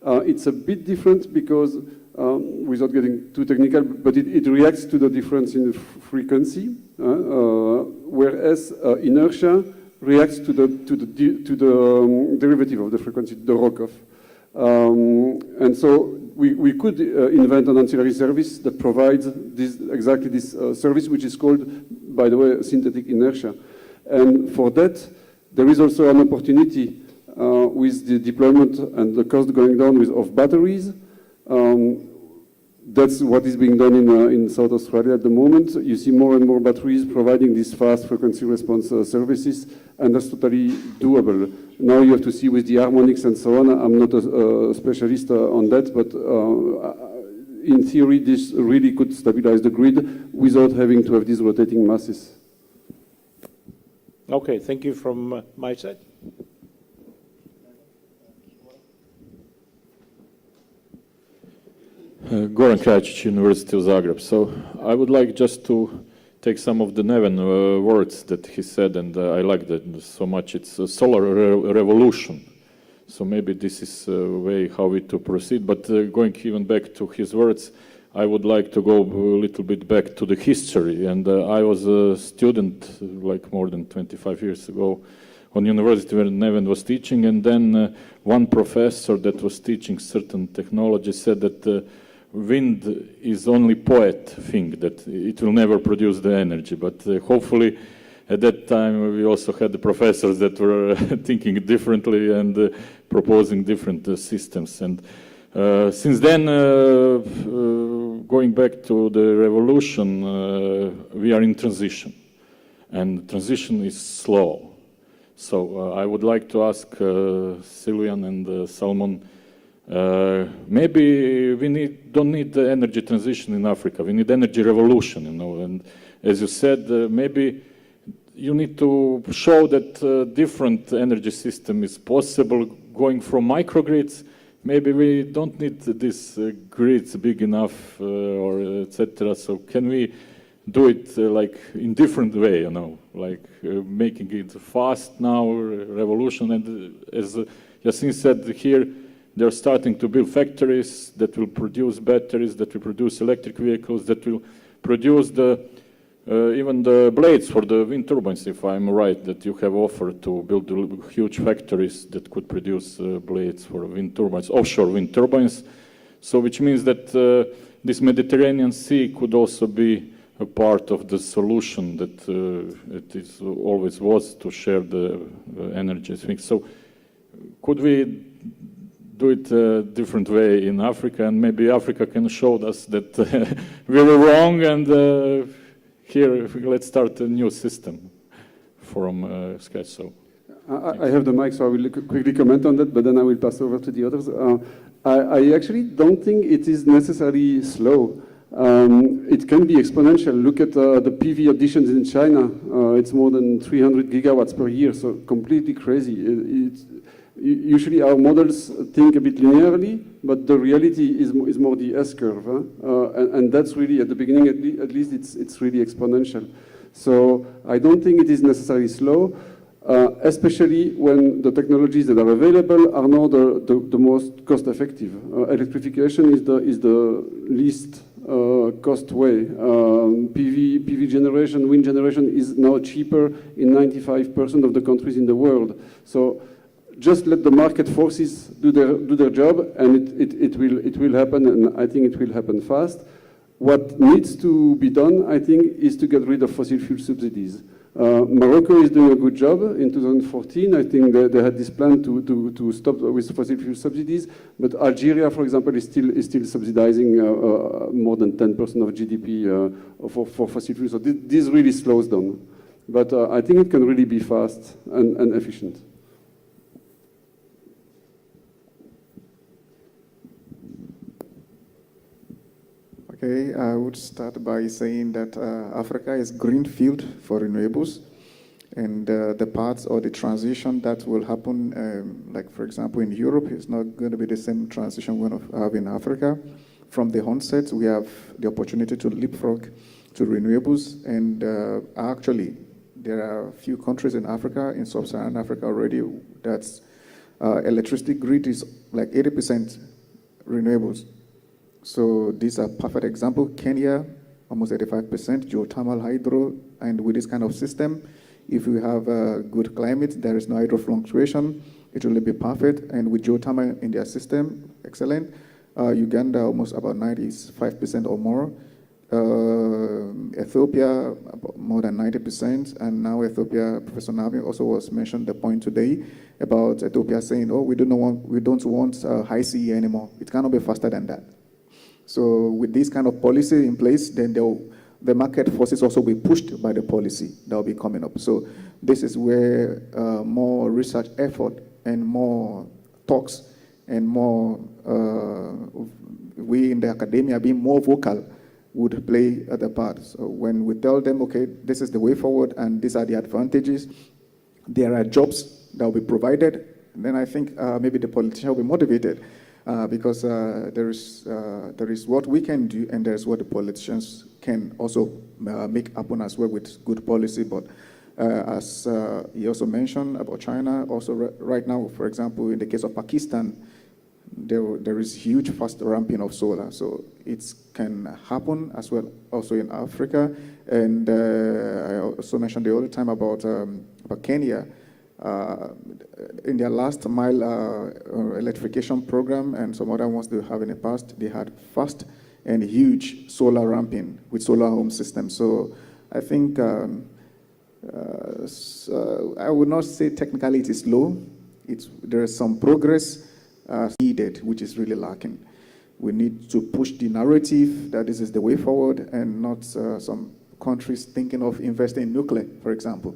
It's a bit different because, without getting too technical, but it reacts to the difference in frequency, whereas inertia reacts to the derivative of the frequency, the ROCOF. And so we could invent an ancillary service that provides exactly this service, which is called, by the way, synthetic inertia. And for that, there is also an opportunity with the deployment and the cost going down of batteries. That's what is being done in South Australia at the moment. You see more and more batteries providing these fast frequency response services, and that's totally doable. Now you have to see with the harmonics and so on. I'm not a specialist on that, but in theory, this really could stabilize the grid without having to have these rotating masses. Okay, thank you from my side. Goran Krajic, University of Zagreb. So I would like just to take some of the Neven words that he said, and I like that so much. It's a solar revolution. So maybe this is a way how we to proceed. But going even back to his words, I would like to go a little bit back to the history. And I was a student like more than 25 years ago on university where Neven was teaching. And then one professor that was teaching certain technology said that wind is only poet thing, that it will never produce the energy. But hopefully at that time we also had the professors that were thinking differently and proposing different systems. And since then, going back to the revolution, we are in transition, and transition is slow. So I would like to ask Sylvian and Salmon, maybe we don't need the energy transition in Africa, we need energy revolution, you know, and as you said, maybe you need to show that different energy system is possible, going from microgrids. Maybe we don't need these grids big enough or etc. So can we do it like in different way, you know, like making it fast now, revolution, and as Yasin said here, they're starting to build factories that will produce batteries, that will produce electric vehicles, that will produce even the blades for the wind turbines, if I'm right, that you have offered to build huge factories that could produce blades for wind turbines, offshore wind turbines. So which means that this Mediterranean Sea could also be a part of the solution that it is always was to share the energy things. So could we do it a different way in Africa, and maybe Africa can show us that we were wrong, and here let's start a new system from scratch. So I have the mic, so I will quickly comment on that, but then I will pass over to the others. I actually don't think it is necessarily slow. It can be exponential. Look at the PV additions in China. It's more than 300 gigawatts per year, so completely crazy. Usually our models think a bit linearly, but the reality is more the S-curve. And that's really, at the beginning at least, it's really exponential. So I don't think it is necessarily slow, especially when the technologies that are available are not the most cost-effective. Electrification is the least cost way. PV generation, wind generation is now cheaper in 95% of the countries in the world. So just let the market forces do their job, and it will happen, and I think it will happen fast. What needs to be done, I think, is to get rid of fossil fuel subsidies. Morocco is doing a good job. In 2014, I think they had this plan to stop with fossil fuel subsidies, but Algeria, for example, is still subsidizing more than 10% of GDP for fossil fuels. So this really slows down. But I think it can really be fast and efficient. Okay, I would start by saying that Africa is greenfield for renewables, and the parts or the transition that will happen, like for example in Europe, is not going to be the same transition we're going to have in Africa. From the onset, we have the opportunity to leapfrog to renewables, and actually there are a few countries in Africa, in sub-Saharan Africa already, that's electricity grid is like 80% renewables. So these are perfect example. Kenya, almost 85%, geothermal hydro, and with this kind of system, if we have a good climate, there is no hydro fluctuation, it will be perfect. And with geothermal in their system, excellent. Uganda, almost about 95% or more. Ethiopia, about more than 90%. And now Ethiopia, Professor Navi also was mentioned the point today about Ethiopia saying, oh, we don't want high CE anymore. It cannot be faster than that. So with this kind of policy in place, then the market forces also will be pushed by the policy that will be coming up. So this is where more research effort and more talks and more, we in the academia being more vocal would play the part. So when we tell them, okay, this is the way forward and these are the advantages, there are jobs that will be provided, then I think maybe the politician will be motivated. Because there is what we can do, and there's what the politicians can also make happen as well with good policy. But as he also mentioned about China, also right now, for example, in the case of Pakistan, there is huge fast ramping of solar. So it can happen as well also in Africa. And I also mentioned the other time about Kenya. In their last mile electrification program and some other ones they have in the past, they had fast and huge solar ramping with solar home systems. So I think I would not say technically it is slow. There is some progress needed, which is really lacking. We need to push the narrative that this is the way forward, and not some countries thinking of investing in nuclear, for example.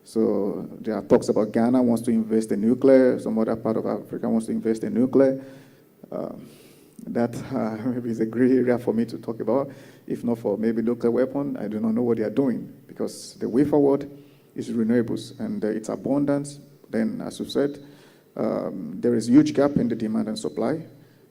So there are talks about Ghana wants to invest in nuclear, some other part of Africa wants to invest in nuclear. That maybe is a gray area for me to talk about. If not for maybe nuclear weapon, I do not know what they are doing, because the way forward is renewables, and it's abundance. Then, as you said, there is huge gap in the demand and supply,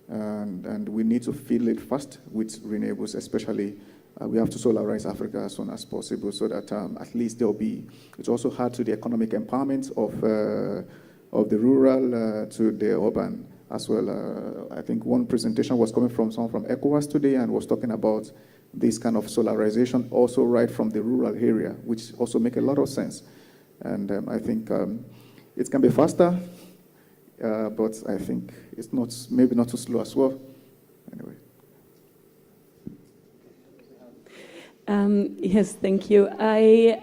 and we need to fill it fast with renewables, especially we have to solarize Africa as soon as possible, so that at least there'll be, it's also hard to the economic empowerment of the rural to the urban as well. I think one presentation was coming from someone from ECOWAS today and was talking about this kind of solarization also right from the rural area, which also make a lot of sense. And I think it can be faster, but I think it's not, maybe not too slow as well. Anyway. Yes, thank you. I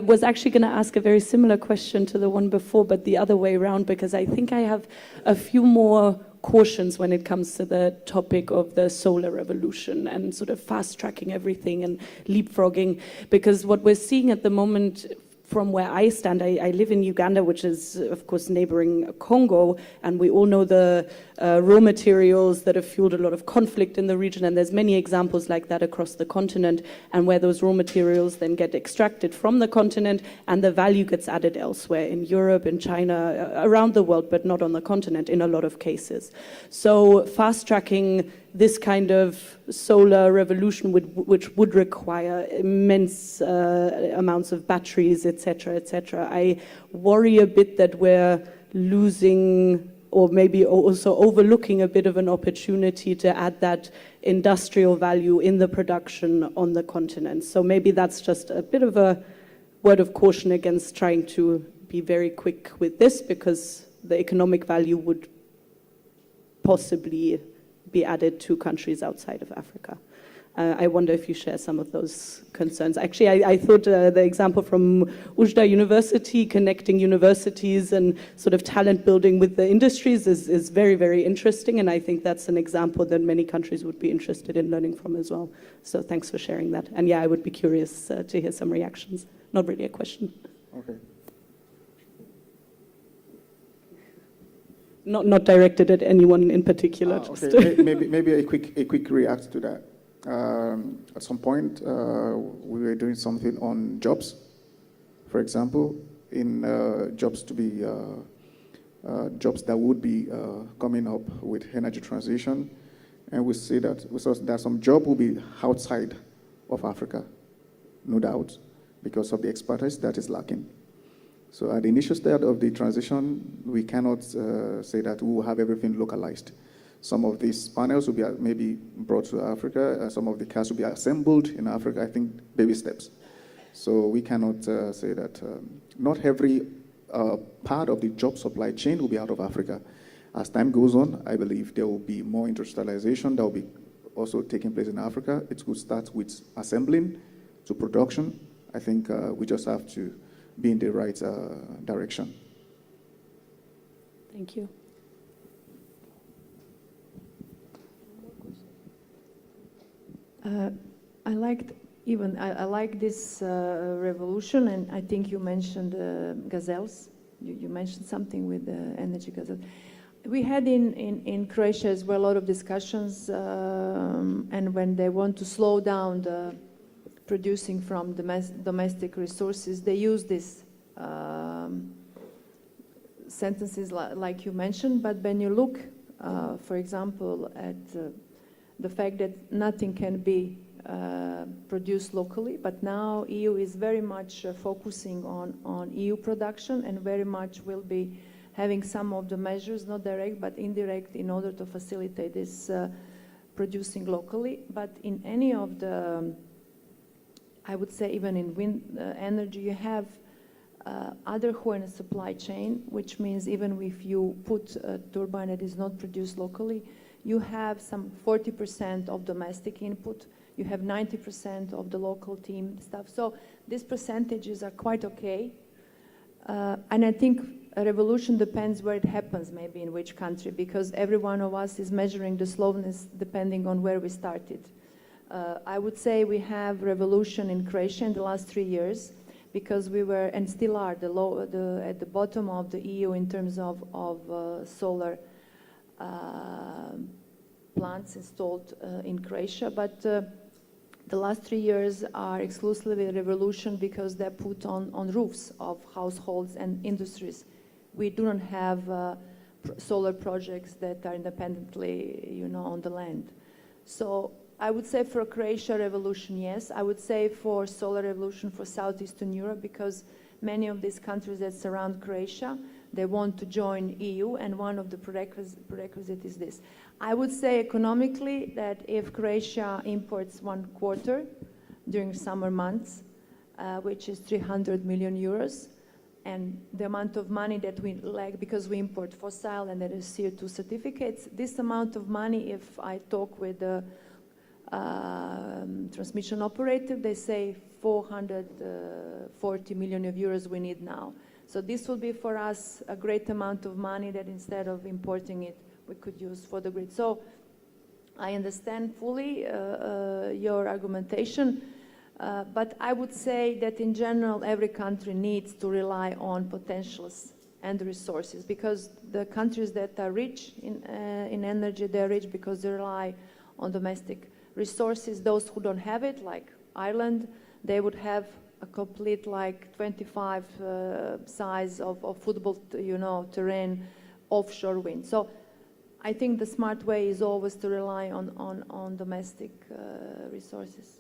was actually going to ask a very similar question to the one before, but the other way around, because I think I have a few more cautions when it comes to the topic of the solar revolution and sort of fast-tracking everything and leapfrogging, because what we're seeing at the moment, from where I stand, I live in Uganda, which is, of course, neighboring Congo, and we all know the raw materials that have fueled a lot of conflict in the region, and there's many examples like that across the continent, and where those raw materials then get extracted from the continent, and the value gets added elsewhere, in Europe, in China, around the world, but not on the continent in a lot of cases. So fast-tracking this kind of solar revolution, which would require immense amounts of batteries, etc., etc. I worry a bit that we're losing, or maybe also overlooking, a bit of an opportunity to add that industrial value in the production on the continent. So maybe that's just a bit of a word of caution against trying to be very quick with this, because the economic value would possibly be added to countries outside of Africa. I wonder if you share some of those concerns. Actually, I thought the example from Oujda University, connecting universities and sort of talent building with the industries is very, very interesting, and I think that's an example that many countries would be interested in learning from as well. So thanks for sharing that. And yeah, I would be curious to hear some reactions. Not really a question. Okay. Not directed at anyone in particular. Okay. maybe a quick react to that. At some point, we were doing something on jobs, for example, in jobs that would be coming up with energy transition, and we see that some job will be outside of Africa, no doubt, because of the expertise that is lacking. So at the initial stage of the transition, we cannot say that we will have everything localized. Some of these panels will be maybe brought to Africa. Some of the cars will be assembled in Africa. I think baby steps. So we cannot say that not every part of the job supply chain will be out of Africa. As time goes on, I believe there will be more industrialization that will be also taking place in Africa. It will start with assembling to production. I think we just have to be in the right direction. Thank you. I like this revolution, and I think you mentioned gazelles. You mentioned something with the energy gazelles. We had in Croatia as well a lot of discussions, and when they want to slow down the producing from domestic resources, they use these sentences like you mentioned, but when you look, for example, at the fact that nothing can be produced locally, but now EU is very much focusing on EU production, and very much will be having some of the measures, not direct but indirect, in order to facilitate this producing locally. But in any of the, I would say even in wind energy, you have other who are in a supply chain, which means even if you put a turbine that is not produced locally, you have some 40% of domestic input, you have 90% of the local team stuff. So these percentages are quite okay. And I think a revolution depends where it happens, maybe in which country, because every one of us is measuring the slowness depending on where we started. I would say we have revolution in Croatia in the last 3 years, because we were, and still are, at the bottom of the EU in terms of solar plants installed in Croatia. But the last 3 years are exclusively a revolution because they're put on roofs of households and industries. We do not have solar projects that are independently, on the land. So I would say for Croatia revolution, yes. I would say for solar revolution for Southeastern Europe, because many of these countries that surround Croatia, they want to join EU, and one of the prerequisites is this. I would say economically that if Croatia imports 1/4 during summer months, which is 300 million euros, and the amount of money that we lack because we import fossil and there is CO2 certificates, this amount of money, if I talk with the transmission operator, they say 440 million euros we need now. So this will be for us a great amount of money that instead of importing it, we could use for the grid. So I understand fully your argumentation, but I would say that in general, every country needs to rely on potentials and resources, because the countries that are rich in energy, they're rich because they rely on domestic resources. Those who don't have it, like Ireland, they would have a complete 25 size of football, terrain, offshore wind. So I think the smart way is always to rely on domestic resources.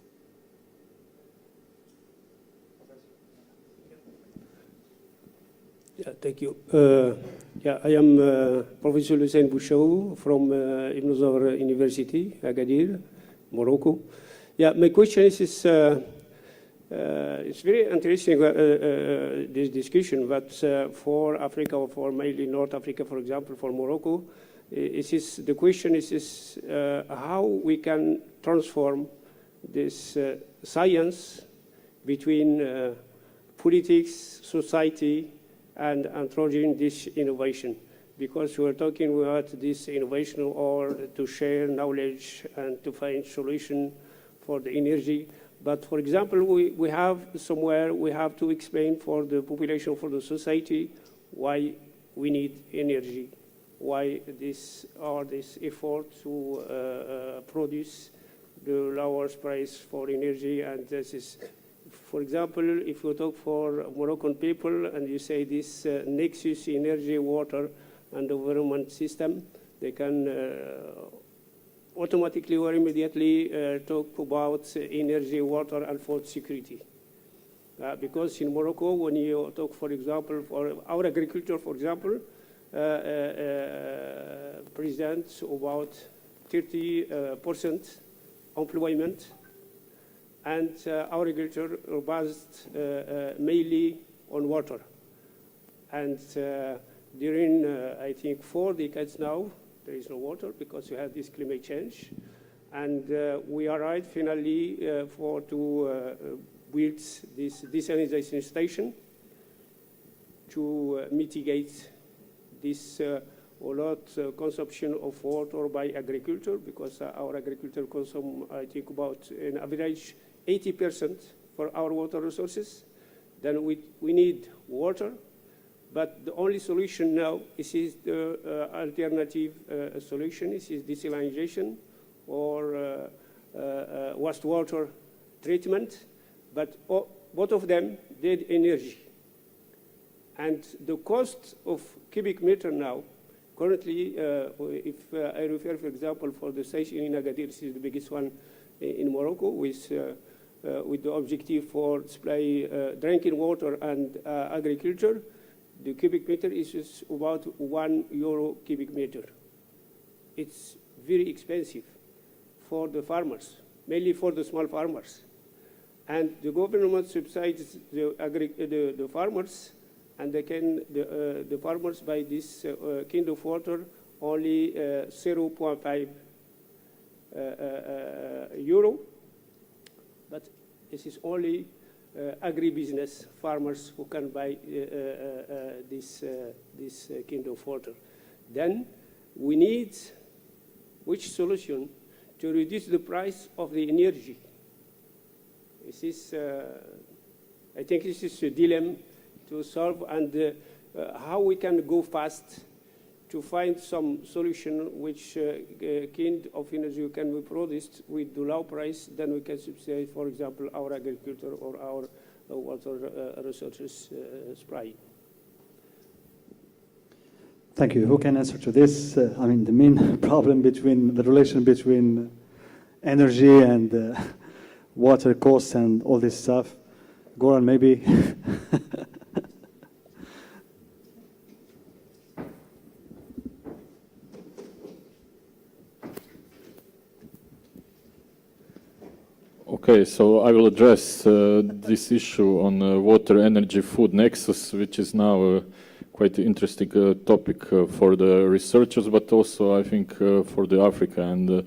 Yeah, thank you. I am Professor Hussein Bouchou from Ibn Zawr University, Agadir, Morocco. Yeah, my question is it's very interesting, this discussion, but for Africa, or for mainly North Africa, for example, for Morocco, the question is how we can transform this science between politics, society, and introducing this innovation. Because we're talking about this innovation or to share knowledge and to find solution for the energy. But for example, we have to explain for the population, for the society, why we need energy, why this effort to produce the lowest price for energy. And this is, for example, if you talk for Moroccan people and you say this nexus energy, water, and environment system, they can automatically or immediately talk about energy, water, and food security. Because in Morocco, when you talk, for example, for our agriculture, for example, presents about 30% employment, and our agriculture are based mainly on water. And during, I think, 4 decades now, there is no water because we have this climate change. And we arrived finally to build this desalination station to mitigate this consumption of water by agriculture, because our agriculture consumes, I think, about an average 80% for our water resources. Then we need water. But the only solution now is the alternative solution. Is desalination or wastewater treatment. But both of them need energy. And the cost of cubic meter now, currently, if I refer, for example, for the station in Agadir, this is the biggest one in Morocco, with the objective for supply drinking water and agriculture. The cubic meter is just about €1 cubic meter. It's very expensive for the farmers, mainly for the small farmers. And the government subsidies the farmers, and the farmers buy this kind of water only 0.5 euro. But this is only agribusiness farmers who can buy this kind of water. Then we need which solution to reduce the price of the energy. This is, I think this is a dilemma to solve, and how we can go fast to find some solution which kind of energy can be produced with the low price, then we can subsidize, for example, our agriculture or our water resources supply. Thank you. Who can answer to this? I mean, the main problem between the relation between energy and water costs and all this stuff. Goran, maybe. Okay, so I will address this issue on water, energy, food nexus, which is now a quite interesting topic for the researchers, but also I think for the Africa. And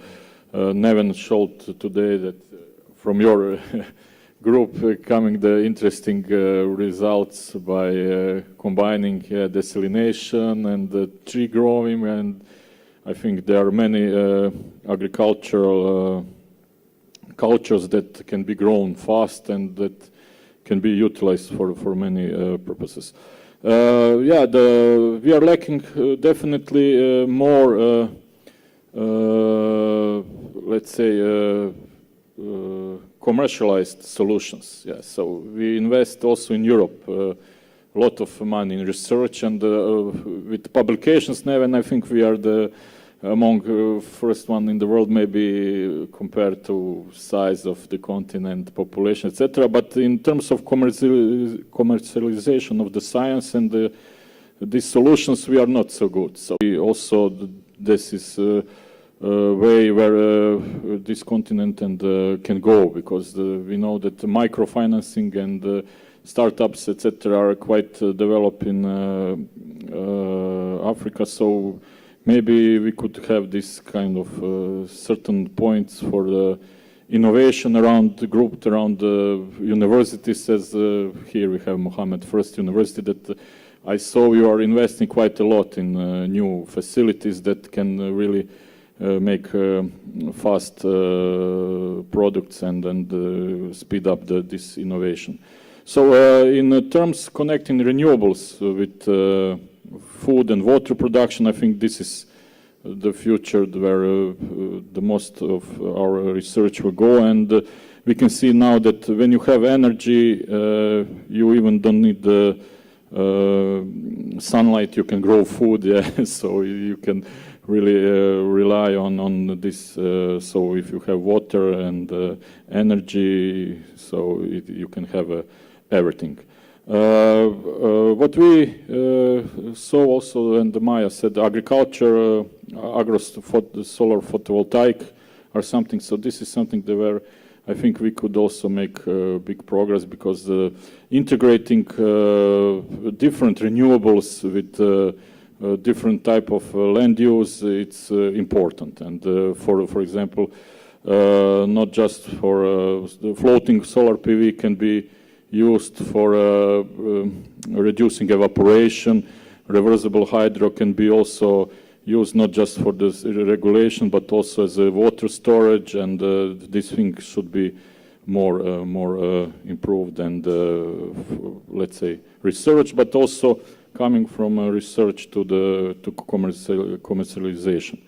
Neven showed today that from your group coming the interesting results by combining desalination and tree growing, and I think there are many agricultural cultures that can be grown fast and that can be utilized for many purposes. Yeah, we are lacking definitely more, let's say, commercialized solutions. Yeah, so we invest also in Europe a lot of money in research, and with publications now, and I think we are the among first one in the world, maybe compared to size of the continent, population, etc. But in terms of commercialization of the science and these solutions, we are not so good. So we also, this is a way where this continent and can go, because we know that the microfinancing and startups, etc., are quite developed in Africa. So maybe we could have this kind of certain points for the innovation around the group, around the universities, as here we have Mohammed First University, that I saw you are investing quite a lot in new facilities that can really make fast products and speed up this innovation. So in terms connecting renewables with food and water production, I think this is the future where the most of our research will go. And we can see now that when you have energy, you even don't need the sunlight, you can grow food, yeah. So you can really rely on this. So if you have water and energy, so you can have everything. What we saw also, and Maya said, agriculture, solar photovoltaic are something. So this is something that where I think we could also make big progress, because integrating different renewables with different type of land use, it's important. And for example, not just for the floating solar PV can be used for reducing evaporation. Reversible hydro can be also used not just for this regulation, but also as a water storage, and this thing should be more improved and let's say research, but also coming from research to commercialization.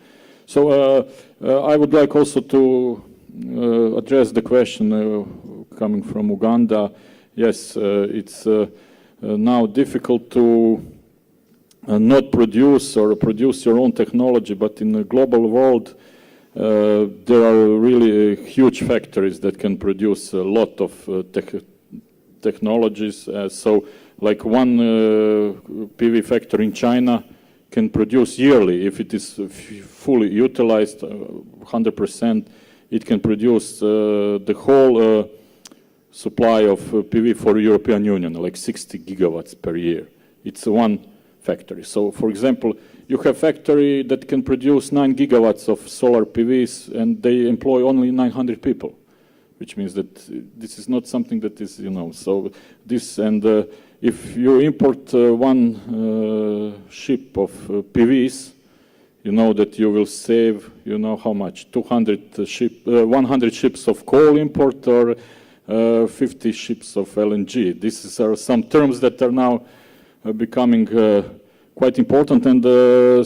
So I would like also to address the question coming from Uganda. Yes, it's now difficult to not produce or produce your own technology, but in the global world, there are really huge factories that can produce a lot of technologies. So like one PV factory in China can produce yearly, if it is fully utilized 100%, it can produce the whole supply of PV for European Union, like 60 gigawatts per year. It's one factory. So, for example, you have a factory that can produce 9 gigawatts of solar PVs, and they employ only 900 people, which means that this is not something that is, so this, and if you import one ship of PVs, you know that you will save, how much, 100 ships of coal import or 50 ships of LNG. These are some terms that are now becoming quite important, and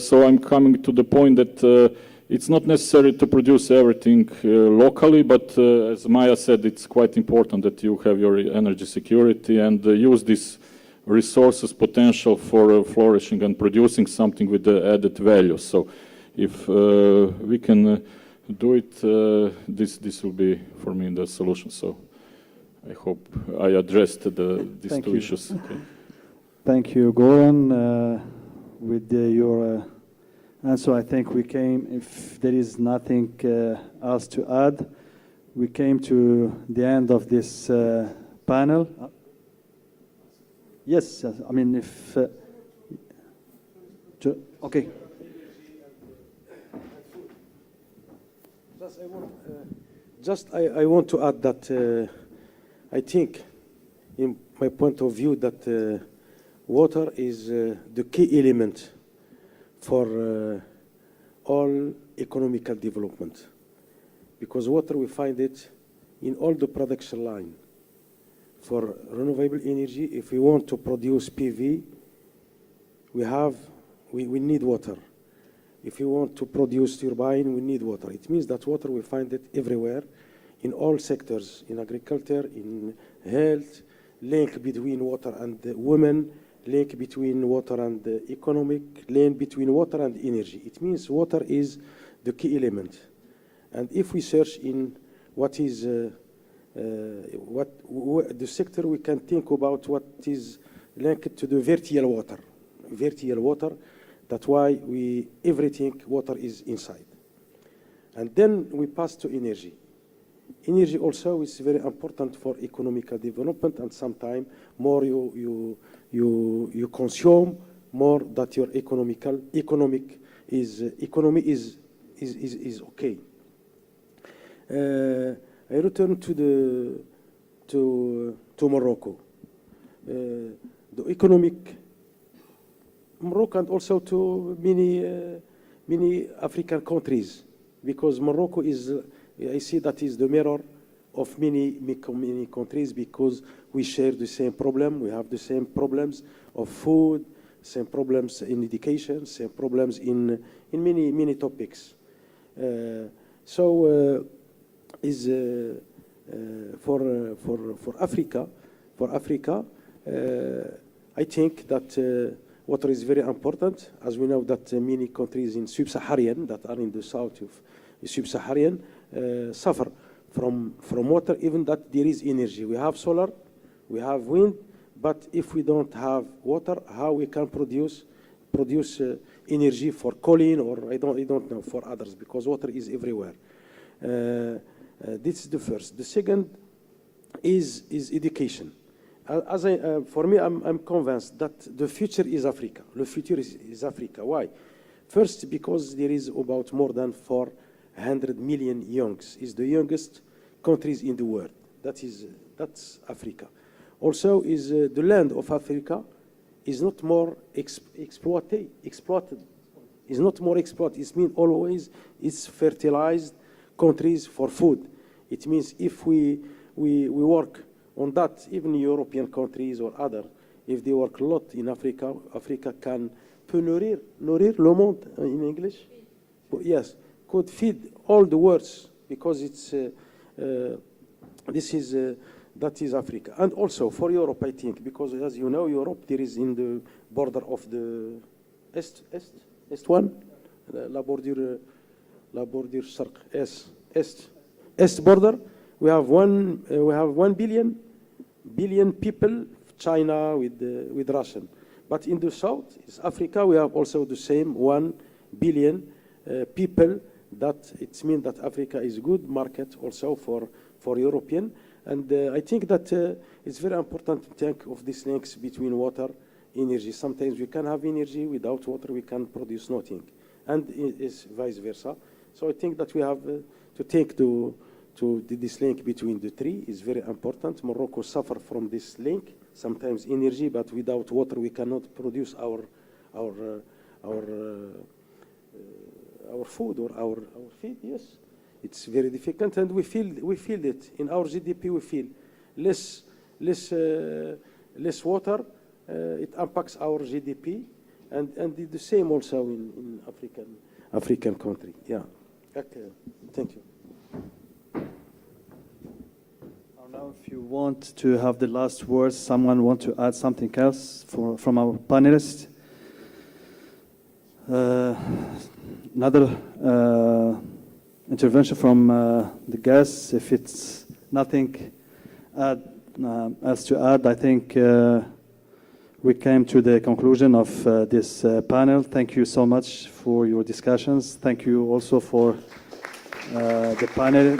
so I'm coming to the point that it's not necessary to produce everything locally, but as Maya said, it's quite important that you have your energy security and use this resources potential for flourishing and producing something with the added value. So if we can do it, this will be, for me, the solution. So I hope I addressed these two issues. Okay. Thank you, Goran. With your answer, I think we came, if there is nothing else to add, we came to the end of this panel. Yes, I mean, if... okay. I want to add that I think, in my point of view, that water is the key element for all economical development. Because water, we find it in all the production line. For renewable energy, if we want to produce PV, we need water. If we want to produce turbine, we need water. It means that water, we find it everywhere, in all sectors, in agriculture, in health, link between water and women, link between water and economic, link between water and energy. It means water is the key element. And if we search in what is the sector, we can think about what is linked to the vertical water. Vertical water, that's why everything water is inside. And then we pass to energy. Energy also is very important for economical development, and sometimes more you consume, more that your economy is okay. I return to Morocco. The economic Morocco, and also to many African countries, because Morocco is, I see that is the mirror of many countries, because we share the same problem. We have the same problems of food, same problems in education, same problems in many topics. For Africa, I think that water is very important, as we know that many countries in sub-Saharan, that are in the south of sub-Saharan, suffer from water, even that there is energy. We have solar, we have wind, but if we don't have water, how we can produce energy for cooling, or I don't know, for others, because water is everywhere. This is the first. The second is education. For me, I'm convinced that the future is Africa. The future is Africa. Why? First, because there is about more than 400 million youngs. It's the youngest countries in the world. That's Africa. Also, is the land of Africa is not more exploited. It's not more exploited. It means always it's fertilized countries for food. It means if we work on that, even European countries or other, if they work a lot in Africa, Africa can nourrir le monde in English? Yes, could feed all the world, because it's that is Africa. And also for Europe, I think, because as you know, Europe, there is in the border of the Est one, la bordure Sharq, Est border. We have 1 billion people, China with Russian. But in the south, is Africa, we have also the same 1 billion people. That it means that Africa is a good market also for European. And I think that it's very important to think of these links between water, energy. Sometimes we can have energy, without water we can produce nothing. And it's vice versa. So I think that we have to think to this link between the three is very important. Morocco suffer from this link, sometimes energy, but without water we cannot produce our food or our feed. Yes, it's very difficult, and we feel it in our GDP. We feel less water. It impacts our GDP, and the same also in African country. Yeah. Okay. Thank you. Now, if you want to have the last words, someone want to add something else from our panelists? Another intervention from the guests. If it's nothing else to add, I think we came to the conclusion of this panel. Thank you so much for your discussions. Thank you also for the panel,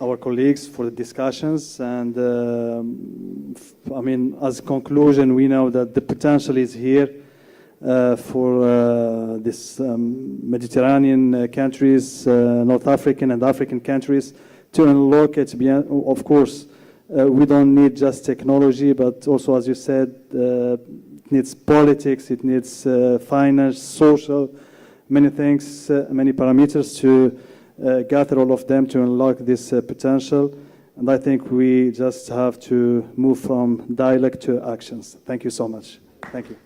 our colleagues for the discussions. And I mean, as a conclusion, we know that the potential is here for this Mediterranean countries, North African and African countries to unlock it. Of course, we don't need just technology, but also, as you said, it needs politics, it needs finance, social, many things, many parameters to gather all of them to unlock this potential. And I think we just have to move from dialogue to actions. Thank you so much. Thank you.